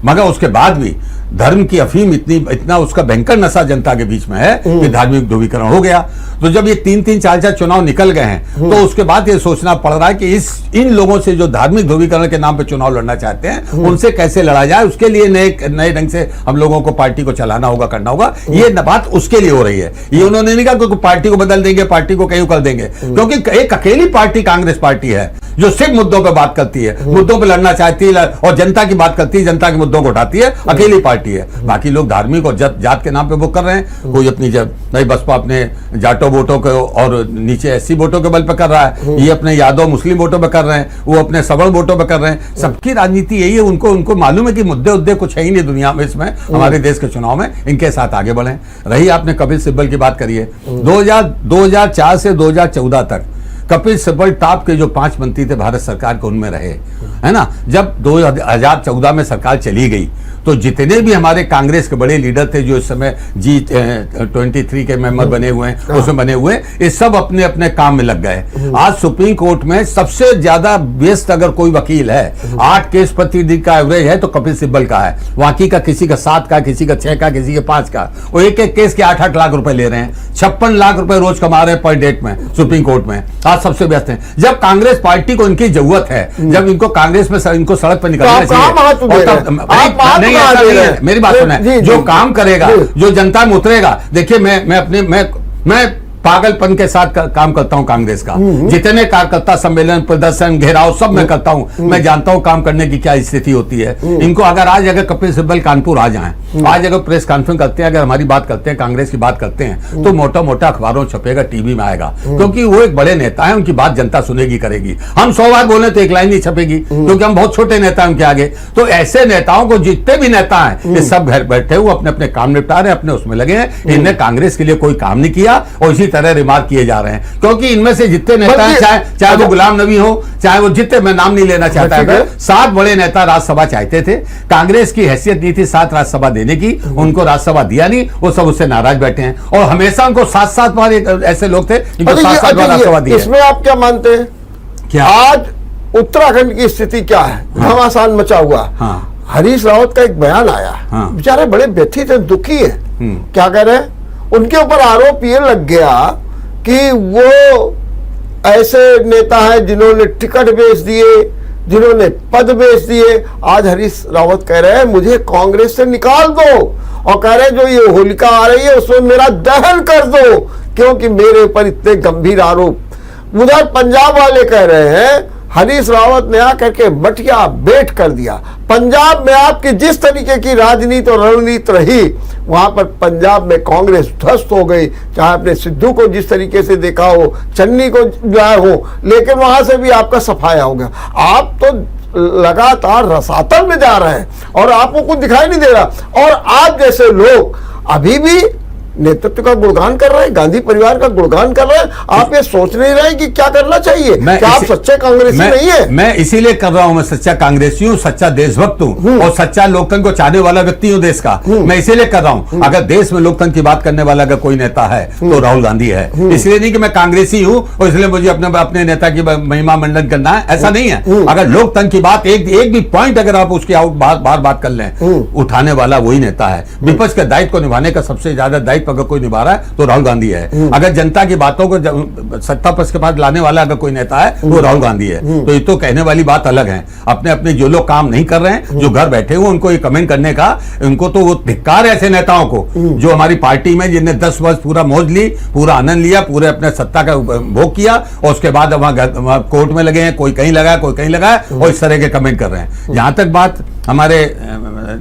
मगर उसके बाद भी धर्म की अफीम इतना उसका भयंकर नशा जनता के बीच में है कि धार्मिक ध्रुवीकरण हो गया। तो जब ये 3-3, 4-4 चुनाव निकल गए हैं तो उसके बाद ये सोचना पड़ रहा है कि इन लोगों से जो धार्मिक ध्रुवीकरण के नाम पे चुनाव लड़ना चाहते हैं उनसे कैसे लड़ा जाए। उसके लिए नए ढंग से हम लोगों को पार्टी को चलाना होगा, करना होगा। ये बात उसके लिए हो रही है। ये उन्होंने नहीं कहा कि पार्टी को बदल देंगे, पार्टी को कहीं कर देंगे, क्योंकि एक अकेली पार्टी कांग्रेस पार्टी है जो सिर्फ मुद्दों पर बात करती है, मुद्दों पर लड़ना चाहती है और जनता की बात करती है, जनता के मुद्दों को उठाती है। अकेली पार्टी है। बाकी लोग धार्मिक और जात के नाम पे वो कर रहे हैं। कोई अपनी नहीं बसपा अपने जाटो वोटों को और नीचे एससी वोटों के बल पर कर रहा है, ये अपने यादव मुस्लिम वोटों पर कर रहे हैं, वो अपने सवर्ण वोटों पर कर रहे हैं। सबकी राजनीति यही है। उनको मालूम है कि मुद्दे कुछ है ही नहीं दुनिया में, इसमें हमारे देश के चुनाव में इनके साथ आगे बढ़े। रही आपने कपिल सिब्बल की बात करी है, 2004 से 2014 तक कपिल सिब्बल टॉप के जो 5 मंत्री थे भारत सरकार के, उनमें रहे, है ना। जब 2014 में सरकार चली गई तो जितने भी हमारे कांग्रेस के बड़े लीडर थे जो इस समय G23 के मेंबर बने हुए हैं, उसमें बने हुए, ये सब अपने अपने काम में लग गए। आज सुप्रीम कोर्ट में सबसे ज्यादा व्यस्त अगर कोई वकील है, 8 केस प्रतिदिन का एवरेज है तो कपिल सिब्बल का है। बाकी का किसी का 7 का, किसी का 6 का, किसी के 5 का, और एक केस के 8-8 लाख रुपए ले रहे हैं। 56 लाख रुपए रोज कमा रहे हैं पर डेट में सुप्रीम कोर्ट में। आज सबसे व्यस्त है। जब कांग्रेस पार्टी को इनकी जरूरत है, जब इनको कांग्रेस में इनको सड़क पर निकलना चाहिए। मेरी बात सुना, जो काम करेगा, जो जनता में उतरेगा। देखिए, मैं पागलपन के साथ काम करता हूं कांग्रेस का। जितने कार्यकर्ता सम्मेलन, प्रदर्शन, घेराव सब मैं करता हूं। मैं जानता हूं काम करने की क्या स्थिति होती है। इनको अगर कपिल सिब्बल कानपुर आ जाएं, आज अगर प्रेस कॉन्फ्रेंस करते हैं, अगर हमारी बात करते हैं, कांग्रेस की बात करते हैं, तो मोटा मोटा अखबारों छपेगा, टीवी में आएगा, क्योंकि वो एक बड़े नेता है, उनकी बात जनता सुनेगी, करेगी। हम 100 बार बोले तो एक लाइन नहीं छपेगी, क्योंकि हम बहुत छोटे नेता हैं उनके आगे। तो ऐसे नेताओं को, जितने भी नेता हैं, ये सब घर बैठे हुए अपने अपने काम निपटा रहे हैं, अपने उसमें लगे हैं। इनने कांग्रेस के लिए कोई काम नहीं किया और इसी तरह रिमार्क किए जा रहे हैं, क्योंकि इनमें से जितने नेता हैं, चाहे वो गुलाम नबी हो, चाहे वो जितने, मैं नाम नहीं लेना चाहता, अगर 7 बड़े नेता राज्यसभा चाहते थे, कांग्रेस की हैसियत नहीं थी 7 राज्यसभा देने की, उनको राज्यसभा दिया नहीं, वो सब उससे नाराज बैठे हैं। और हमेशा उनको 7-7 बार ऐसे लोग थे जिनको 7-7 बार राज्यसभा दी। इसमें आप क्या मानते हैं? क्या आज उत्तराखंड की स्थिति क्या है? घमासान मचा हुआ। हरीश रावत का एक बयान आया, बेचारे बड़े व्यथित हैं, दुखी है। क्या कह रहे हैं? उनके ऊपर आरोप ये लग गया कि वो ऐसे नेता हैं जिन्होंने टिकट बेच दिए, जिन्होंने पद बेच दिए। आज हरीश रावत कह रहे हैं मुझे कांग्रेस से निकाल दो, और कह रहे हैं जो ये होलिका आ रही है उसमें मेरा दहन कर दो, क्योंकि मेरे ऊपर इतने गंभीर आरोप। उधर पंजाब वाले कह रहे हैं हरीश रावत ने आकर के मटिया बेट कर दिया। पंजाब में आपकी जिस तरीके की राजनीति और रणनीति रही, वहां पर पंजाब में कांग्रेस ध्वस्त हो गई। चाहे आपने सिद्धू को जिस तरीके से देखा हो, चन्नी को जो है हो, लेकिन वहां से भी आपका सफाया हो गया। आप तो लगातार रसातल में जा रहे हैं और आपको कुछ दिखाई नहीं दे रहा। और आप जैसे लोग अभी भी नेतृत्व का गुणगान कर रहे हैं, गांधी परिवार का गुणगान कर रहे हैं। आप ये सोच नहीं रहे कि क्या करना चाहिए? क्या आप सच्चे कांग्रेसी नहीं है? मैं इसीलिए कर रहा हूं, मैं सच्चा कांग्रेसी हूं, सच्चा देशभक्त हूं और सच्चा लोकतंत्र को चाहने वाला व्यक्ति हूं देश का। मैं इसीलिए कर रहा हूं। अगर देश में लोकतंत्र की बात करने वाला अगर कोई नेता है तो राहुल गांधी है। इसलिए नहीं कि मैं कांग्रेसी हूं और इसलिए मुझे अपने नेता की महिमा मंडन करना है, ऐसा नहीं है। अगर लोकतंत्र की बात एक भी पॉइंट अगर आप उसकी बार बात कर लें, उठाने वाला वही नेता है। विपक्ष के दायित्व को निभाने का सबसे ज्यादा दायित्व अगर कोई निभा रहा है तो राहुल गांधी है। अगर जनता की बातों को सत्ता पक्ष के पास लाने वाला अगर कोई नेता है तो राहुल गांधी है। तो ये तो कहने वाली बात अलग है। अपने अपने जो लोग काम नहीं कर रहे हैं, जो घर बैठे हुए, उनको ये कमेंट करने का, उनको तो वो धिक्कार है ऐसे नेताओं को जो हमारी पार्टी में, जिन्हें 10 वर्ष पूरा मौज ली, पूरा आनंद लिया, पूरे अपने सत्ता का भोग किया और उसके बाद वहां कोर्ट में लगे हैं, कोई कहीं लगा, कोई कहीं लगा और इस तरह के कमेंट कर रहे हैं। जहां तक बात हमारे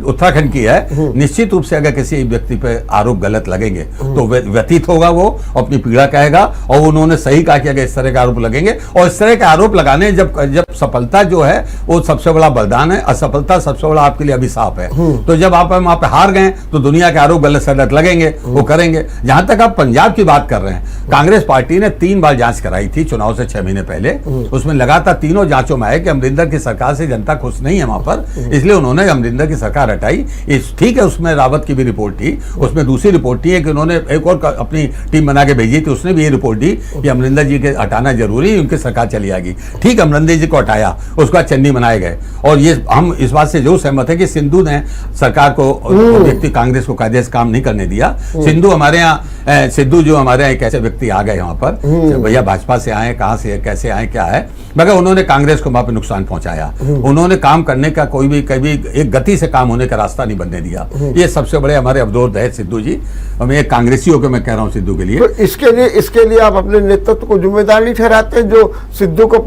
उत्तराखंड की है, निश्चित रूप से अगर किसी व्यक्ति पे आरोप गलत लगेंगे तो व्यतीत होगा, वो अपनी पीड़ा कहेगा। और उन्होंने सही कहा कि अगर इस तरह के आरोप लगेंगे, और इस तरह के आरोप लगाने जब सफलता जो है वो सबसे बड़ा वरदान है, असफलता सबसे बड़ा आपके लिए अभिशाप है। तो जब आप वहां पे हार गए तो दुनिया के आरोप गलत सलत लगेंगे, वो करेंगे। जहां तक आप पंजाब की बात कर रहे हैं, कांग्रेस पार्टी ने 3 बार जांच कराई थी चुनाव से 6 महीने पहले। उसमें लगातार तीनों जांचों में आए कि अमरिंदर की सरकार से जनता खुश नहीं है वहां पर, इसलिए उन्होंने अमरिंदर की सरकार हटाई। ठीक है, उसमें रावत की भी रिपोर्ट थी, उसमें दूसरी रिपोर्ट थी कि उन्होंने एक और अपनी टीम बना के भेजी थी, उसने भी ये रिपोर्ट दी कि अमरिंदर जी के हटाना जरूरी, उनकी सरकार चली आएगी। ठीक, अमरिंदर जी को हटाया, उसके बाद चन्नी बनाए गए। और ये हम इस बात से जो सहमत है कि सिद्धू ने सरकार को, व्यक्ति कांग्रेस को कायदे से काम नहीं करने दिया। सिद्धू जो हमारे यहाँ एक ऐसे व्यक्ति आ गए वहां पर, भैया भाजपा से आए, कहां से, कैसे आए, क्या है, मगर उन्होंने कांग्रेस को वहां पर नुकसान पहुंचाया। उन्होंने काम करने का कभी एक गति से काम होने का रास्ता नहीं बनने दिया। ये सबसे बड़े हमारे अवरोध है सिद्धू जी। मैं एक कांग्रेसी होकर मैं कह रहा हूं सिद्धू के लिए। तो इसके लिए आप अपने नेतृत्व को जिम्मेदार नहीं ठहराते जो सिद्धू को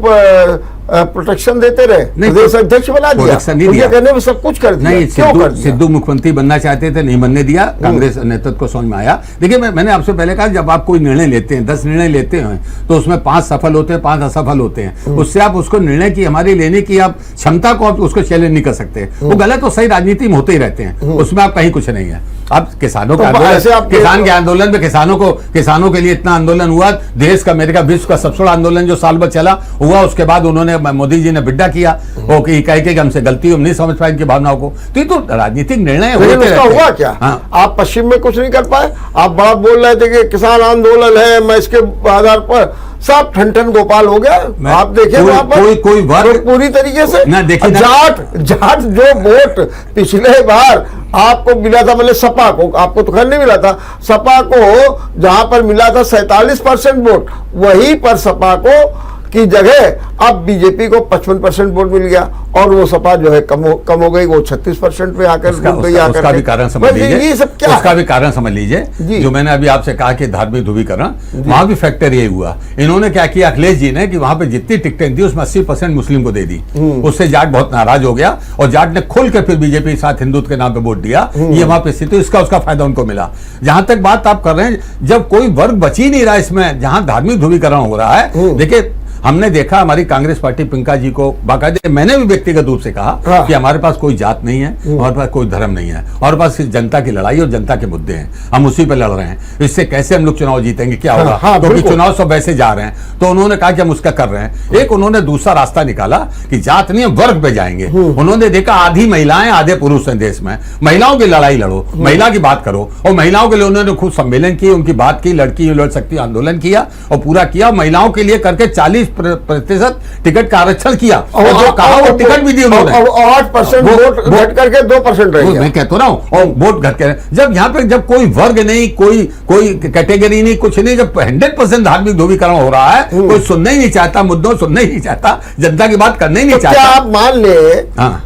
प्रोटेक्शन देते रहे? प्रदेश अध्यक्ष बना दिया, उनके कहने में सब कुछ कर दिया। नहीं, सिद्धू मुख्यमंत्री बनना चाहते थे, नहीं बनने दिया। कांग्रेस नेतृत्व को समझ में आया। देखिए, मैंने आपसे पहले कहा, जब आप कोई निर्णय लेते हैं, 10 निर्णय लेते हैं, तो उसमें 5 सफल होते हैं, 5 असफल होते हैं। उससे आप उसको निर्णय की, हमारी लेने की आप क्षमता को आप उसको चैलेंज नहीं कर सकते। वो गलत और सही राजनीति में होते ही रहते हैं, उसमें आप कहीं कुछ नहीं है। अब किसानों का किसान के आंदोलन में किसानों के लिए इतना आंदोलन हुआ, देश का, मेरे का, विश्व का सबसे बड़ा आंदोलन जो साल भर चला हुआ। उसके बाद उन्होंने, मोदी जी ने बिड्डा किया वो कि कह के हमसे गलती, हम नहीं समझ पाए इनकी भावनाओं को। तो ये तो राजनीतिक निर्णय हुआ क्या? आप पश्चिम में कुछ नहीं कर पाए। आप बड़ा बोल रहे थे कि किसान आंदोलन है, मैं इसके आधार पर सब ठन गोपाल हो गया। आप देखिए वहां पर कोई वर्ग पूरी तरीके से जाट जो वोट पिछले बार आपको मिला था, मतलब सपा को, आपको तो खैर नहीं मिला था, सपा को जहां पर मिला था 47% वोट, वहीं पर सपा को की जगह अब बीजेपी को 55% वोट मिल गया और वो सपा जो है कम हो गई, वो 36% पे आकर उसका भी कारण समझ लीजिए। ये सब क्या उसका भी कारण समझ लीजिए। जो मैंने अभी आपसे कहा कि धार्मिक ध्रुवीकरण, वहां भी फैक्टर यही हुआ। इन्होंने क्या किया अखिलेश जी ने कि वहां पे जितनी टिकटें थी उसमें 80% मुस्लिम को दे दी। उससे जाट बहुत नाराज हो गया और जाट ने खुल के फिर बीजेपी के साथ हिंदुत्व के नाम पे वोट दिया। ये वहां पे स्थिति, इसका उसका फायदा उनको मिला। जहां तक बात आप कर रहे हैं, जब कोई वर्ग बच ही नहीं रहा इसमें जहां धार्मिक ध्रुवीकरण हो रहा है, देखिए हमने देखा हमारी कांग्रेस पार्टी पिंका जी को बाकायदे, मैंने भी व्यक्तिगत रूप से कहा कि हमारे पास कोई जात नहीं है, हमारे पास कोई धर्म नहीं है, हमारे पास जनता की लड़ाई और जनता के मुद्दे हैं, हम उसी पे लड़ रहे हैं। इससे कैसे हम लोग चुनाव जीतेंगे, क्या होगा, क्योंकि चुनाव सब वैसे जा रहे हैं। तो उन्होंने कहा कि हम उसका कर रहे हैं। एक उन्होंने दूसरा रास्ता निकाला कि जात नहीं, वर्ग पे जाएंगे। उन्होंने देखा आधी महिलाएं आधे पुरुष हैं देश में, महिलाओं की लड़ाई लड़ो, महिला की बात करो। और महिलाओं के लिए उन्होंने खूब सम्मेलन किए, उनकी बात की, लड़की लड़ सकती आंदोलन किया और पूरा किया। महिलाओं के लिए करके 40% टिकट का आरक्षण किया और जो कहा वो टिकट भी दी उन्होंने। 8% वोट घट करके 2% रह गया। मैं कहता रहा हूं, और वोट घट के जब यहाँ पे जब कोई वर्ग नहीं, कोई कैटेगरी नहीं, कुछ नहीं, जब 100% धार्मिक ध्रुवीकरण हो रहा है, कोई सुनना ही नहीं चाहता, मुद्दों सुनना ही नहीं चाहता, जनता की बात करना ही नहीं चाहता। क्या आप मान ले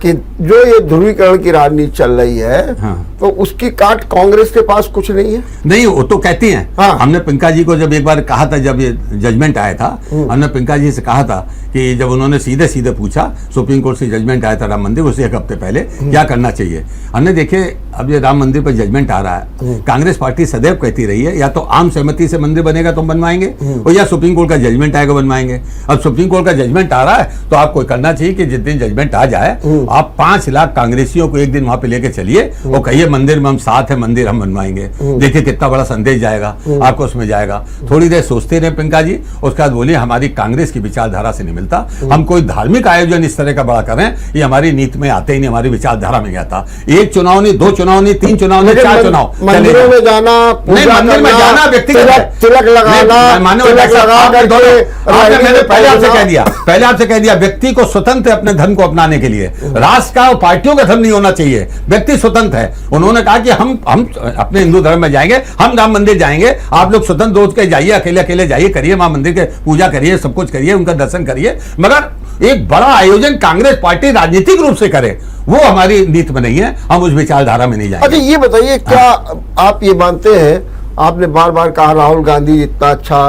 कि जो ये ध्रुवीकरण की राजनीति चल रही है, तो उसकी काट कांग्रेस के पास कुछ नहीं है? नहीं, वो तो कहती हैं। हमने पिंका जी को जब एक बार कहा था, जब ये जजमेंट आया था, हमने पिंका जी से कहा था कि जब उन्होंने सीधे सीधे पूछा, सुप्रीम कोर्ट से जजमेंट आया था राम मंदिर, उससे एक हफ्ते पहले क्या करना चाहिए, हमने देखे अब ये राम मंदिर पर जजमेंट आ रहा है। कांग्रेस पार्टी सदैव कहती रही है या तो आम सहमति से मंदिर बनेगा तो हम बनवाएंगे, और या सुप्रीम कोर्ट का जजमेंट आएगा बनवाएंगे। अब सुप्रीम कोर्ट का जजमेंट आ रहा है तो आपको करना चाहिए कि जिस दिन जजमेंट आ जाए, आप 5 लाख कांग्रेसियों को एक दिन वहां पे लेके चलिए और कहिए मंदिर में हम साथ है, मंदिर हम बनवाएंगे। देखिए कितना बड़ा संदेश जाएगा आपको, उसमें जाएगा। थोड़ी देर सोचते रहे पिंका जी, उसके बाद बोलिए हमारी कांग्रेस की विचारधारा से नहीं मिलता, हम कोई धार्मिक आयोजन इस तरह का बड़ा करें, ये हमारी नीति में आते ही नहीं, हमारी विचारधारा में आता। एक चुनाव नहीं, 2 चुनाव नहीं, 3 चुनाव नहीं, 4 चुनाव। मंदिरों में जाना, मंदिर में जाना, व्यक्तिगत तिलक लगाना, पहले आपसे कह दिया व्यक्ति को स्वतंत्र अपने धर्म को अपनाने के लिए, राष्ट्र का और पार्टियों का धर्म नहीं होना चाहिए, व्यक्ति स्वतंत्र है। उन्होंने कहा कि हम अपने हिंदू धर्म में जाएंगे, हम राम मंदिर जाएंगे, आप लोग स्वतंत्र रोज के जाइए, अकेले अकेले जाइए, करिए वहां मंदिर के पूजा करिए, सब कुछ करिए, उनका दर्शन करिए, मगर एक बड़ा आयोजन कांग्रेस पार्टी राजनीतिक रूप से करे, वो हमारी नीति में नहीं है, हम उस विचारधारा में नहीं जाएंगे। अच्छा ये बताइए, क्या आप ये मानते हैं, आपने बार बार कहा राहुल गांधी इतना अच्छा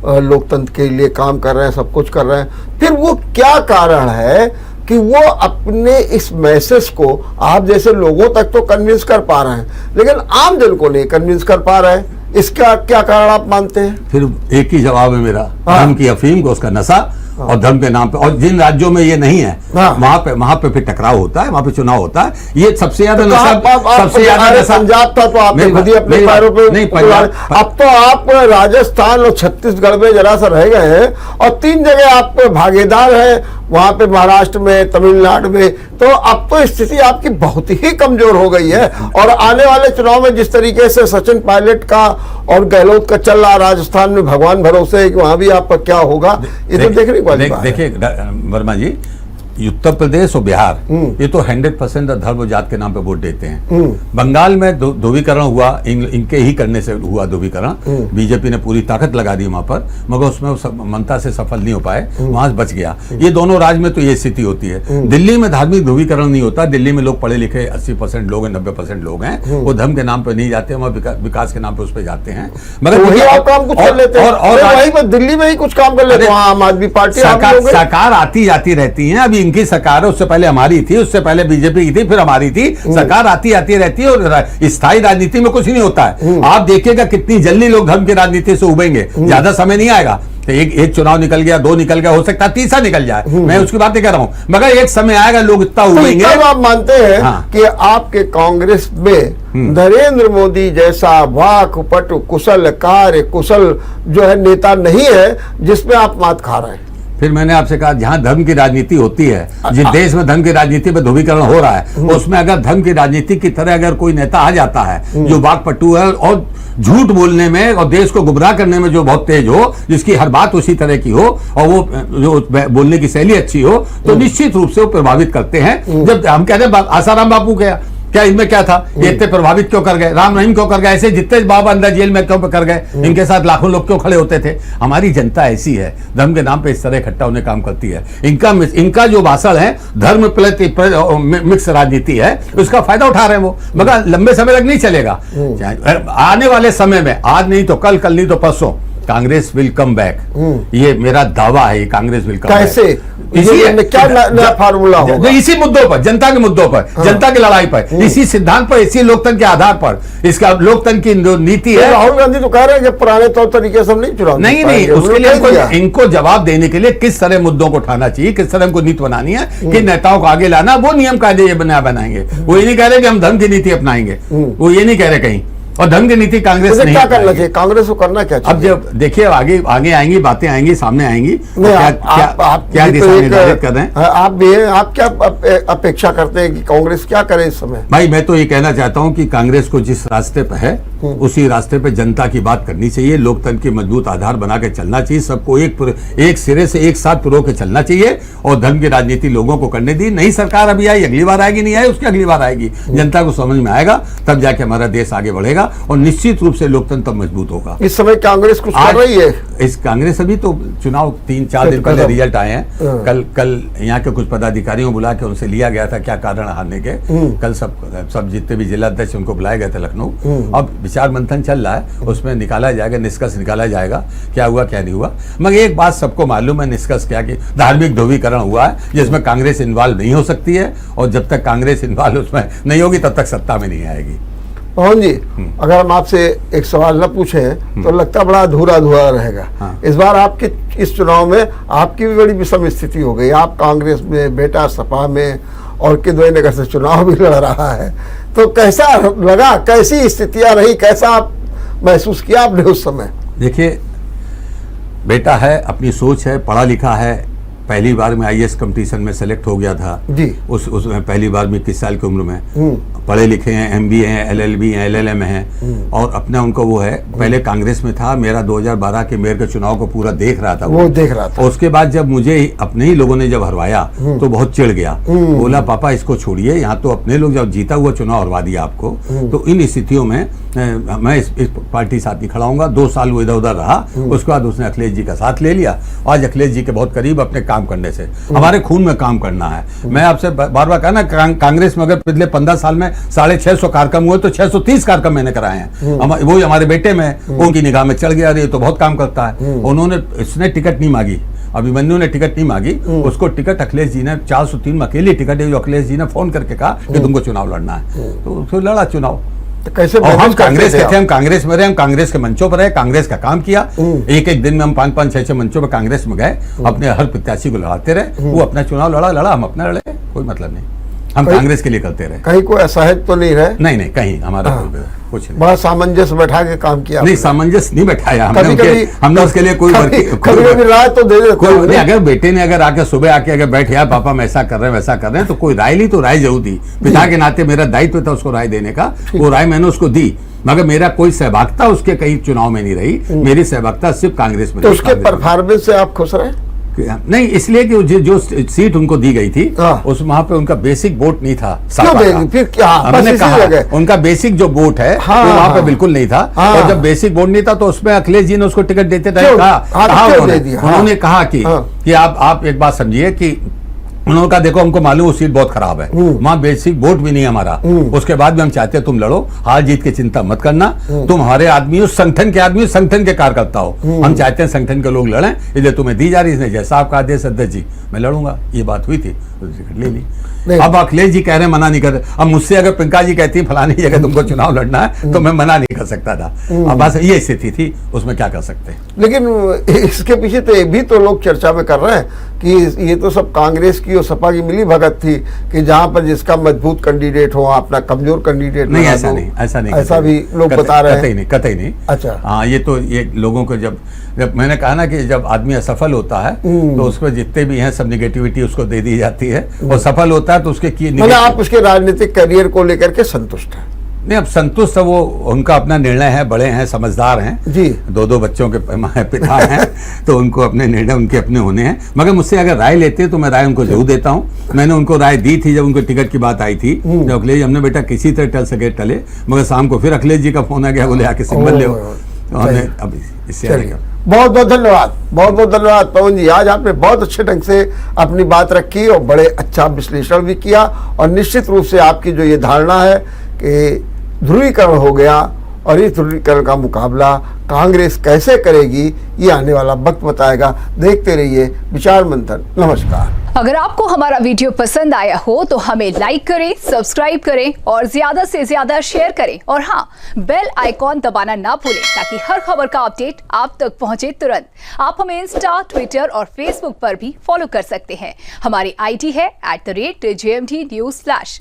लोकतंत्र के लिए काम कर रहे हैं, सब कुछ कर रहे हैं, फिर वो क्या कारण है कि वो अपने इस मैसेज को आप जैसे लोगों तक तो कन्विंस कर पा रहे हैं, लेकिन आम जन को नहीं कन्विंस कर पा रहे हैं? इसका क्या कारण आप मानते हैं? फिर एक ही जवाब है मेरा, धर्म की अफीम को, उसका नशा और धर्म के नाम पे। और जिन राज्यों में ये नहीं है वहां पे फिर टकराव होता है, वहां पे चुनाव होता है। ये सबसे ज्यादा नशा, सबसे ज्यादा नशा पंजाब था तो आपने खुद ही अपने पैरों पे नहीं, अब तो आप राजस्थान और छत्तीसगढ़ में जरा सा रह गए हैं और 3 जगह आप भागीदार हैं, वहां पे महाराष्ट्र में, तमिलनाडु में, तो अब तो स्थिति आपकी बहुत ही कमजोर हो गई है। और आने वाले चुनाव में जिस तरीके से सचिन पायलट का और गहलोत का चल रहा राजस्थान में, भगवान भरोसे है कि वहां भी आपका क्या होगा, ये तो देखने की बात है। देखिए वर्मा जी, उत्तर प्रदेश और बिहार ये तो 100% धर्म और जात के नाम पे वोट देते हैं। बंगाल में ध्रुवीकरण हुआ, इनके ही करने से हुआ ध्रुवीकरण, बीजेपी ने पूरी ताकत लगा दी वहां पर, मगर उसमें मनता से सफल नहीं हो पाए, वहां से बच गया। ये दोनों राज्य में तो ये स्थिति होती है। दिल्ली में धार्मिक ध्रुवीकरण नहीं होता, दिल्ली में लोग पढ़े लिखे 80% लोग हैं, 90% लोग हैं, वो धर्म के नाम पे नहीं जाते, वहां विकास के नाम पे उस पर जाते हैं। मगर दिल्ली में ही कुछ काम कर लेते हैं, आम आदमी पार्टी सरकार आती जाती रहती है। अभी इनकी सरकार, उससे पहले हमारी थी, उससे पहले बीजेपी की थी, फिर हमारी थी, सरकार आती आती रहती है और स्थायी राजनीति में कुछ नहीं होता है। आप देखिएगा कितनी जल्दी लोग धर्म की राजनीति से उबेंगे, ज्यादा समय नहीं आएगा। तो एक चुनाव निकल गया, 2 निकल गया, हो सकता है तीसरा निकल जाए, मैं उसकी बात नहीं कर रहा हूं, मगर एक समय आएगा लोग इतना उबेंगे। तो आप मानते हैं कि आपके कांग्रेस में नरेंद्र मोदी जैसा वाकपटु, कुशल कार्य कुशल जो है नेता नहीं है जिसमें आप मात खा रहे हैं? फिर मैंने आपसे कहा, जहां धर्म की राजनीति होती है, जिस देश में धर्म की राजनीति पे ध्रुवीकरण हो रहा है, उसमें अगर धर्म की राजनीति की तरह अगर कोई नेता आ जाता है जो वाकपटु है और झूठ बोलने में और देश को गुमराह करने में जो बहुत तेज हो, जिसकी हर बात उसी तरह की हो और वो जो बोलने की शैली अच्छी हो, तो निश्चित रूप से वो प्रभावित करते हैं। जब हम कहते हैं आसाराम बापू क्या, क्या इनमें क्या था? ये इतने प्रभावित क्यों कर गए? राम रहीम क्यों कर गए? ऐसे जितने बाबा अंदर जेल में क्यों कर गए? इनके साथ लाखों लोग क्यों खड़े होते थे? हमारी जनता ऐसी है, धर्म के नाम पे इस तरह इकट्ठा होने काम करती है। इनका जो भाषण है धर्म मिक्स राजनीति है, उसका फायदा उठा रहे हैं वो, मगर लंबे समय तक नहीं चलेगा। आने वाले समय में, आज नहीं तो कल, कल नहीं तो परसों, कांग्रेस विल कम बैक। ये मेरा दावा है, कांग्रेस विल कम बैक। कैसे? क्या नया फार्मूला होगा? इसी मुद्दों पर, जनता के मुद्दों पर, जनता की लड़ाई पर, इसी सिद्धांत पर, इसी लोकतंत्र के आधार पर, इसका लोकतंत्र की जो नीति है। राहुल गांधी तो कह रहे हैं कि पुराने तौर तरीके से हम नहीं चुनाव नहीं, उसके लिए इनको जवाब देने के लिए किस तरह मुद्दों को उठाना चाहिए, किस तरह हमको नीति बनानी है, कि नेताओं को आगे लाना, वो नियम कायदे ये बनाएंगे। वो ये नहीं कह रहे कि हम धर्म की नीति अपनाएंगे, वो ये नहीं कह रहे कहीं। और धर्म की नीति कांग्रेस नहीं क्या करना चाहिए? कांग्रेस को करना क्या चाहिए? अब जब देखिए आगे आगे आएंगी बातें, आएंगी सामने आएंगी, क्या दिशा निर्धारित कर रहे हैं आप भी हैं, आप क्या अपेक्षा करते हैं कि कांग्रेस क्या करे इस समय? भाई मैं तो ये कहना चाहता हूं कि कांग्रेस को जिस रास्ते पर है उसी रास्ते पे जनता की बात करनी चाहिए, लोकतंत्र की मजबूत आधार बना के चलना चाहिए, सबको एक सिरे से एक साथ पिरो के चलना चाहिए, और धर्म की राजनीति लोगों को करने दी। नई सरकार अभी आई, अगली बार आएगी, नहीं आई उसकी अगली बार आएगी, जनता को समझ में आएगा, तब जाके हमारा देश आगे बढ़ेगा और निश्चित रूप से लोकतंत्र मजबूत होगा। इस समय कांग्रेस कुछ कर रही है? इस कांग्रेस अभी तो चुनाव 3-4 दिन पहले रिजल्ट आए हैं। कल यहाँ के कुछ पदाधिकारियों बुला के उनसे लिया गया था क्या कारण हारने के। कल सब जितने भी जिला अध्यक्ष उनको बुलाए गए थे लखनऊ। अब विचार मंथन चल रहा है, उसमें निकाला जाएगा, निष्कर्ष निकाला जाएगा क्या हुआ क्या नहीं हुआ। मगर एक बात सबको मालूम है, निष्कर्ष क्या कि धार्मिक ध्रुवीकरण हुआ है जिसमें कांग्रेस इन्वॉल्व नहीं हो सकती है, और जब तक कांग्रेस इन्वॉल्व उसमें नहीं होगी तब तक सत्ता में नहीं आएगी। पवन जी, अगर हम आपसे एक सवाल न पूछें तो लगता बड़ा अधूरा अधूरा रहेगा। हाँ। इस बार आपके इस चुनाव में आपकी भी बड़ी विषम स्थिति हो गई। आप कांग्रेस में, बेटा सपा में, और किदवई नगर से चुनाव भी लड़ रहा है। तो कैसा लगा, कैसी स्थितियां रही, कैसा आप महसूस किया आपने उस समय? देखिए, बेटा है, अपनी सोच है, पढ़ा लिखा है, पहली बार में आईएएस कंपटीशन में सेलेक्ट हो गया था जी। उसमें पहली बार में 21 साल की उम्र में, पढ़े लिखे हैं, एमबीए हैं, एलएलबी हैं, एलएलएम हैं, और अपना उनको वो है। पहले कांग्रेस में था, मेरा 2012 के मेयर के चुनाव को पूरा देख रहा था वो देख रहा था। और उसके बाद जब मुझे अपने ही लोगों ने जब हरवाया तो बहुत चिढ़ गया, बोला पापा इसको छोड़िए, यहाँ तो अपने लोग जब जीता हुआ चुनाव हरवा दिया आपको। तो इन स्थितियों में मैं इस पार्टी साथ नहीं खड़ा हूँगा। 2 साल वो इधर उधर रहा, उसके बाद उसने अखिलेश जी का साथ ले लिया। आज अखिलेश जी के बहुत करीब अपने काम करने से, हमारे खून में काम करना है। मैं आपसे बार बार कहा ना, कांग्रेस में अगर पिछले 15 साल में 650 कार्यक्रम हुए तो 630 कार्यक्रम मैंने कराए हैं। वो हमारे बेटे में, उनकी निगाह में चढ़ गया, अरे तो बहुत काम करता है। उन्होंने, इसने टिकट नहीं मांगी, अभिमन्यु ने टिकट नहीं मांगी, उसको टिकट अखिलेश जी ने 403 में अकेली टिकट है जो अखिलेश जी ने फोन करके कहा कि तुमको चुनाव लड़ना है, तो फिर लड़ा चुनाव। तो कैसे? और हम कांग्रेस के थे, हम कांग्रेस में रहे, हम कांग्रेस के मंचों पर रहे, कांग्रेस का काम किया। एक दिन में हम 5-5, 6-6 मंचों पर कांग्रेस में गए, अपने हर प्रत्याशी को लड़ाते रहे। वो अपना चुनाव लड़ा, हम अपना लड़े, कोई मतलब नहीं, हम कांग्रेस के लिए करते रहे। कहीं कोई असहज तो नहीं रहे? नहीं, कहीं हमारा कुछ नहीं। बड़ा सामंजस्य बैठा के काम किया? नहीं, सामंजस्य नहीं बैठाया हमने उसके लिए कोई राय तो दे नहीं। अगर बेटे ने अगर आके सुबह आके अगर बैठ यार पापा हम ऐसा कर रहे हैं वैसा कर रहे हैं, तो कोई राय ली तो राय जरूर दी। पिता के नाते मेरा दायित्व था उसको राय देने का, वो राय मैंने उसको दी, मगर मेरा कोई सहभागिता उसके कहीं चुनाव में नहीं रही। मेरी सहभागिता सिर्फ कांग्रेस में। तो उसके परफॉर्मेंस से आप खुश रहे? नहीं, इसलिए कि जो सीट उनको दी गई थी उस वहां पे उनका बेसिक वोट नहीं था। फिर क्या हमने कहा उनका बेसिक जो वोट है वहां पे बिल्कुल नहीं था। और जब बेसिक वोट नहीं था तो उसमें अखिलेश जी ने उसको टिकट देते थे। उन्होंने कहा कि आप एक बात समझिए कि उन्होंने कहा देखो हमको मालूम वो सीट बहुत खराब है, वहां बेसिक वोट भी नहीं हमारा, उसके बाद भी हम चाहते हैं तुम लड़ो, हार जीत की चिंता मत करना, तुम हमारे आदमी हो, संगठन के आदमी हो, संगठन के कार्यकर्ता हो, हम चाहते हैं संगठन के लोग लड़ें, इसलिए तुम्हें दी जा रही है, जैसा आपका आदेश अध्यक्ष जी मैं लड़ूंगा। ये बात हुई थी, टिकट ले ली। अब अखिलेश जी कह रहे हैं मना नहीं कर, अब मुझसे अगर प्रियंका जी कहती फलानी जगह तुमको चुनाव लड़ना है तो मैं मना नहीं कर सकता था। अब बस ये स्थिति थी, उसमें क्या कर सकते। लेकिन इसके पीछे तो ये भी तो लोग चर्चा में कर रहे हैं कि ये तो सब कांग्रेस की और सपा की मिली भगत थी कि जहां पर जिसका मजबूत कैंडिडेट हो अपना कमजोर कैंडिडेट नहीं। ऐसा नहीं, ऐसा भी लोग बता रहे हैं। कतई नहीं। अच्छा, हाँ, ये लोगों को जब मैंने कहा ना कि जब आदमी असफल होता है तो उसमें जितने भी हैं सब निगेटिविटी उसको दे दी जाती है, और सफल होता है तो उसके मतलब आप उसके राजनीतिक करियर को लेकर के संतुष्ट हैं? नहीं, अब संतुष्ट है वो, उनका अपना निर्णय है, बड़े हैं, समझदार हैं जी। 2 बच्चों के पिता हैं तो उनको अपने निर्णय उनके अपने होने हैं। मगर मुझसे अगर राय लेते तो मैं राय उनको जरूर देता हूं। मैंने उनको राय दी थी जब उनको टिकट की बात आई थी, जब अखिलेश जी, हमने बेटा किसी तरह टल सके टले, मगर शाम को फिर अखिलेश जी का फोन आ गया, बोले आके सिंबल ले। अब इससे आगे बहुत बहुत धन्यवाद, बहुत बहुत धन्यवाद पवन जी। आज आपने बहुत अच्छे ढंग से अपनी बात रखी और बड़े अच्छा विश्लेषण भी किया, और निश्चित रूप से आपकी जो ये धारणा है कि ध्रुवीकरण हो गया और इस ध्रुवीकरण का मुकाबला कांग्रेस कैसे करेगी, ये आने वाला वक्त बताएगा। देखते रहिए विचार मंथन। नमस्कार। अगर आपको हमारा वीडियो पसंद आया हो तो हमें लाइक करें, सब्सक्राइब करें और ज्यादा से ज्यादा शेयर करें, और हाँ, बेल आइकॉन दबाना ना भूलें ताकि हर खबर का अपडेट आप तक पहुंचे तुरंत। आप हमें इंस्टा, ट्विटर और फेसबुक पर भी फॉलो कर सकते हैं। हमारी आईडी है @JMT News।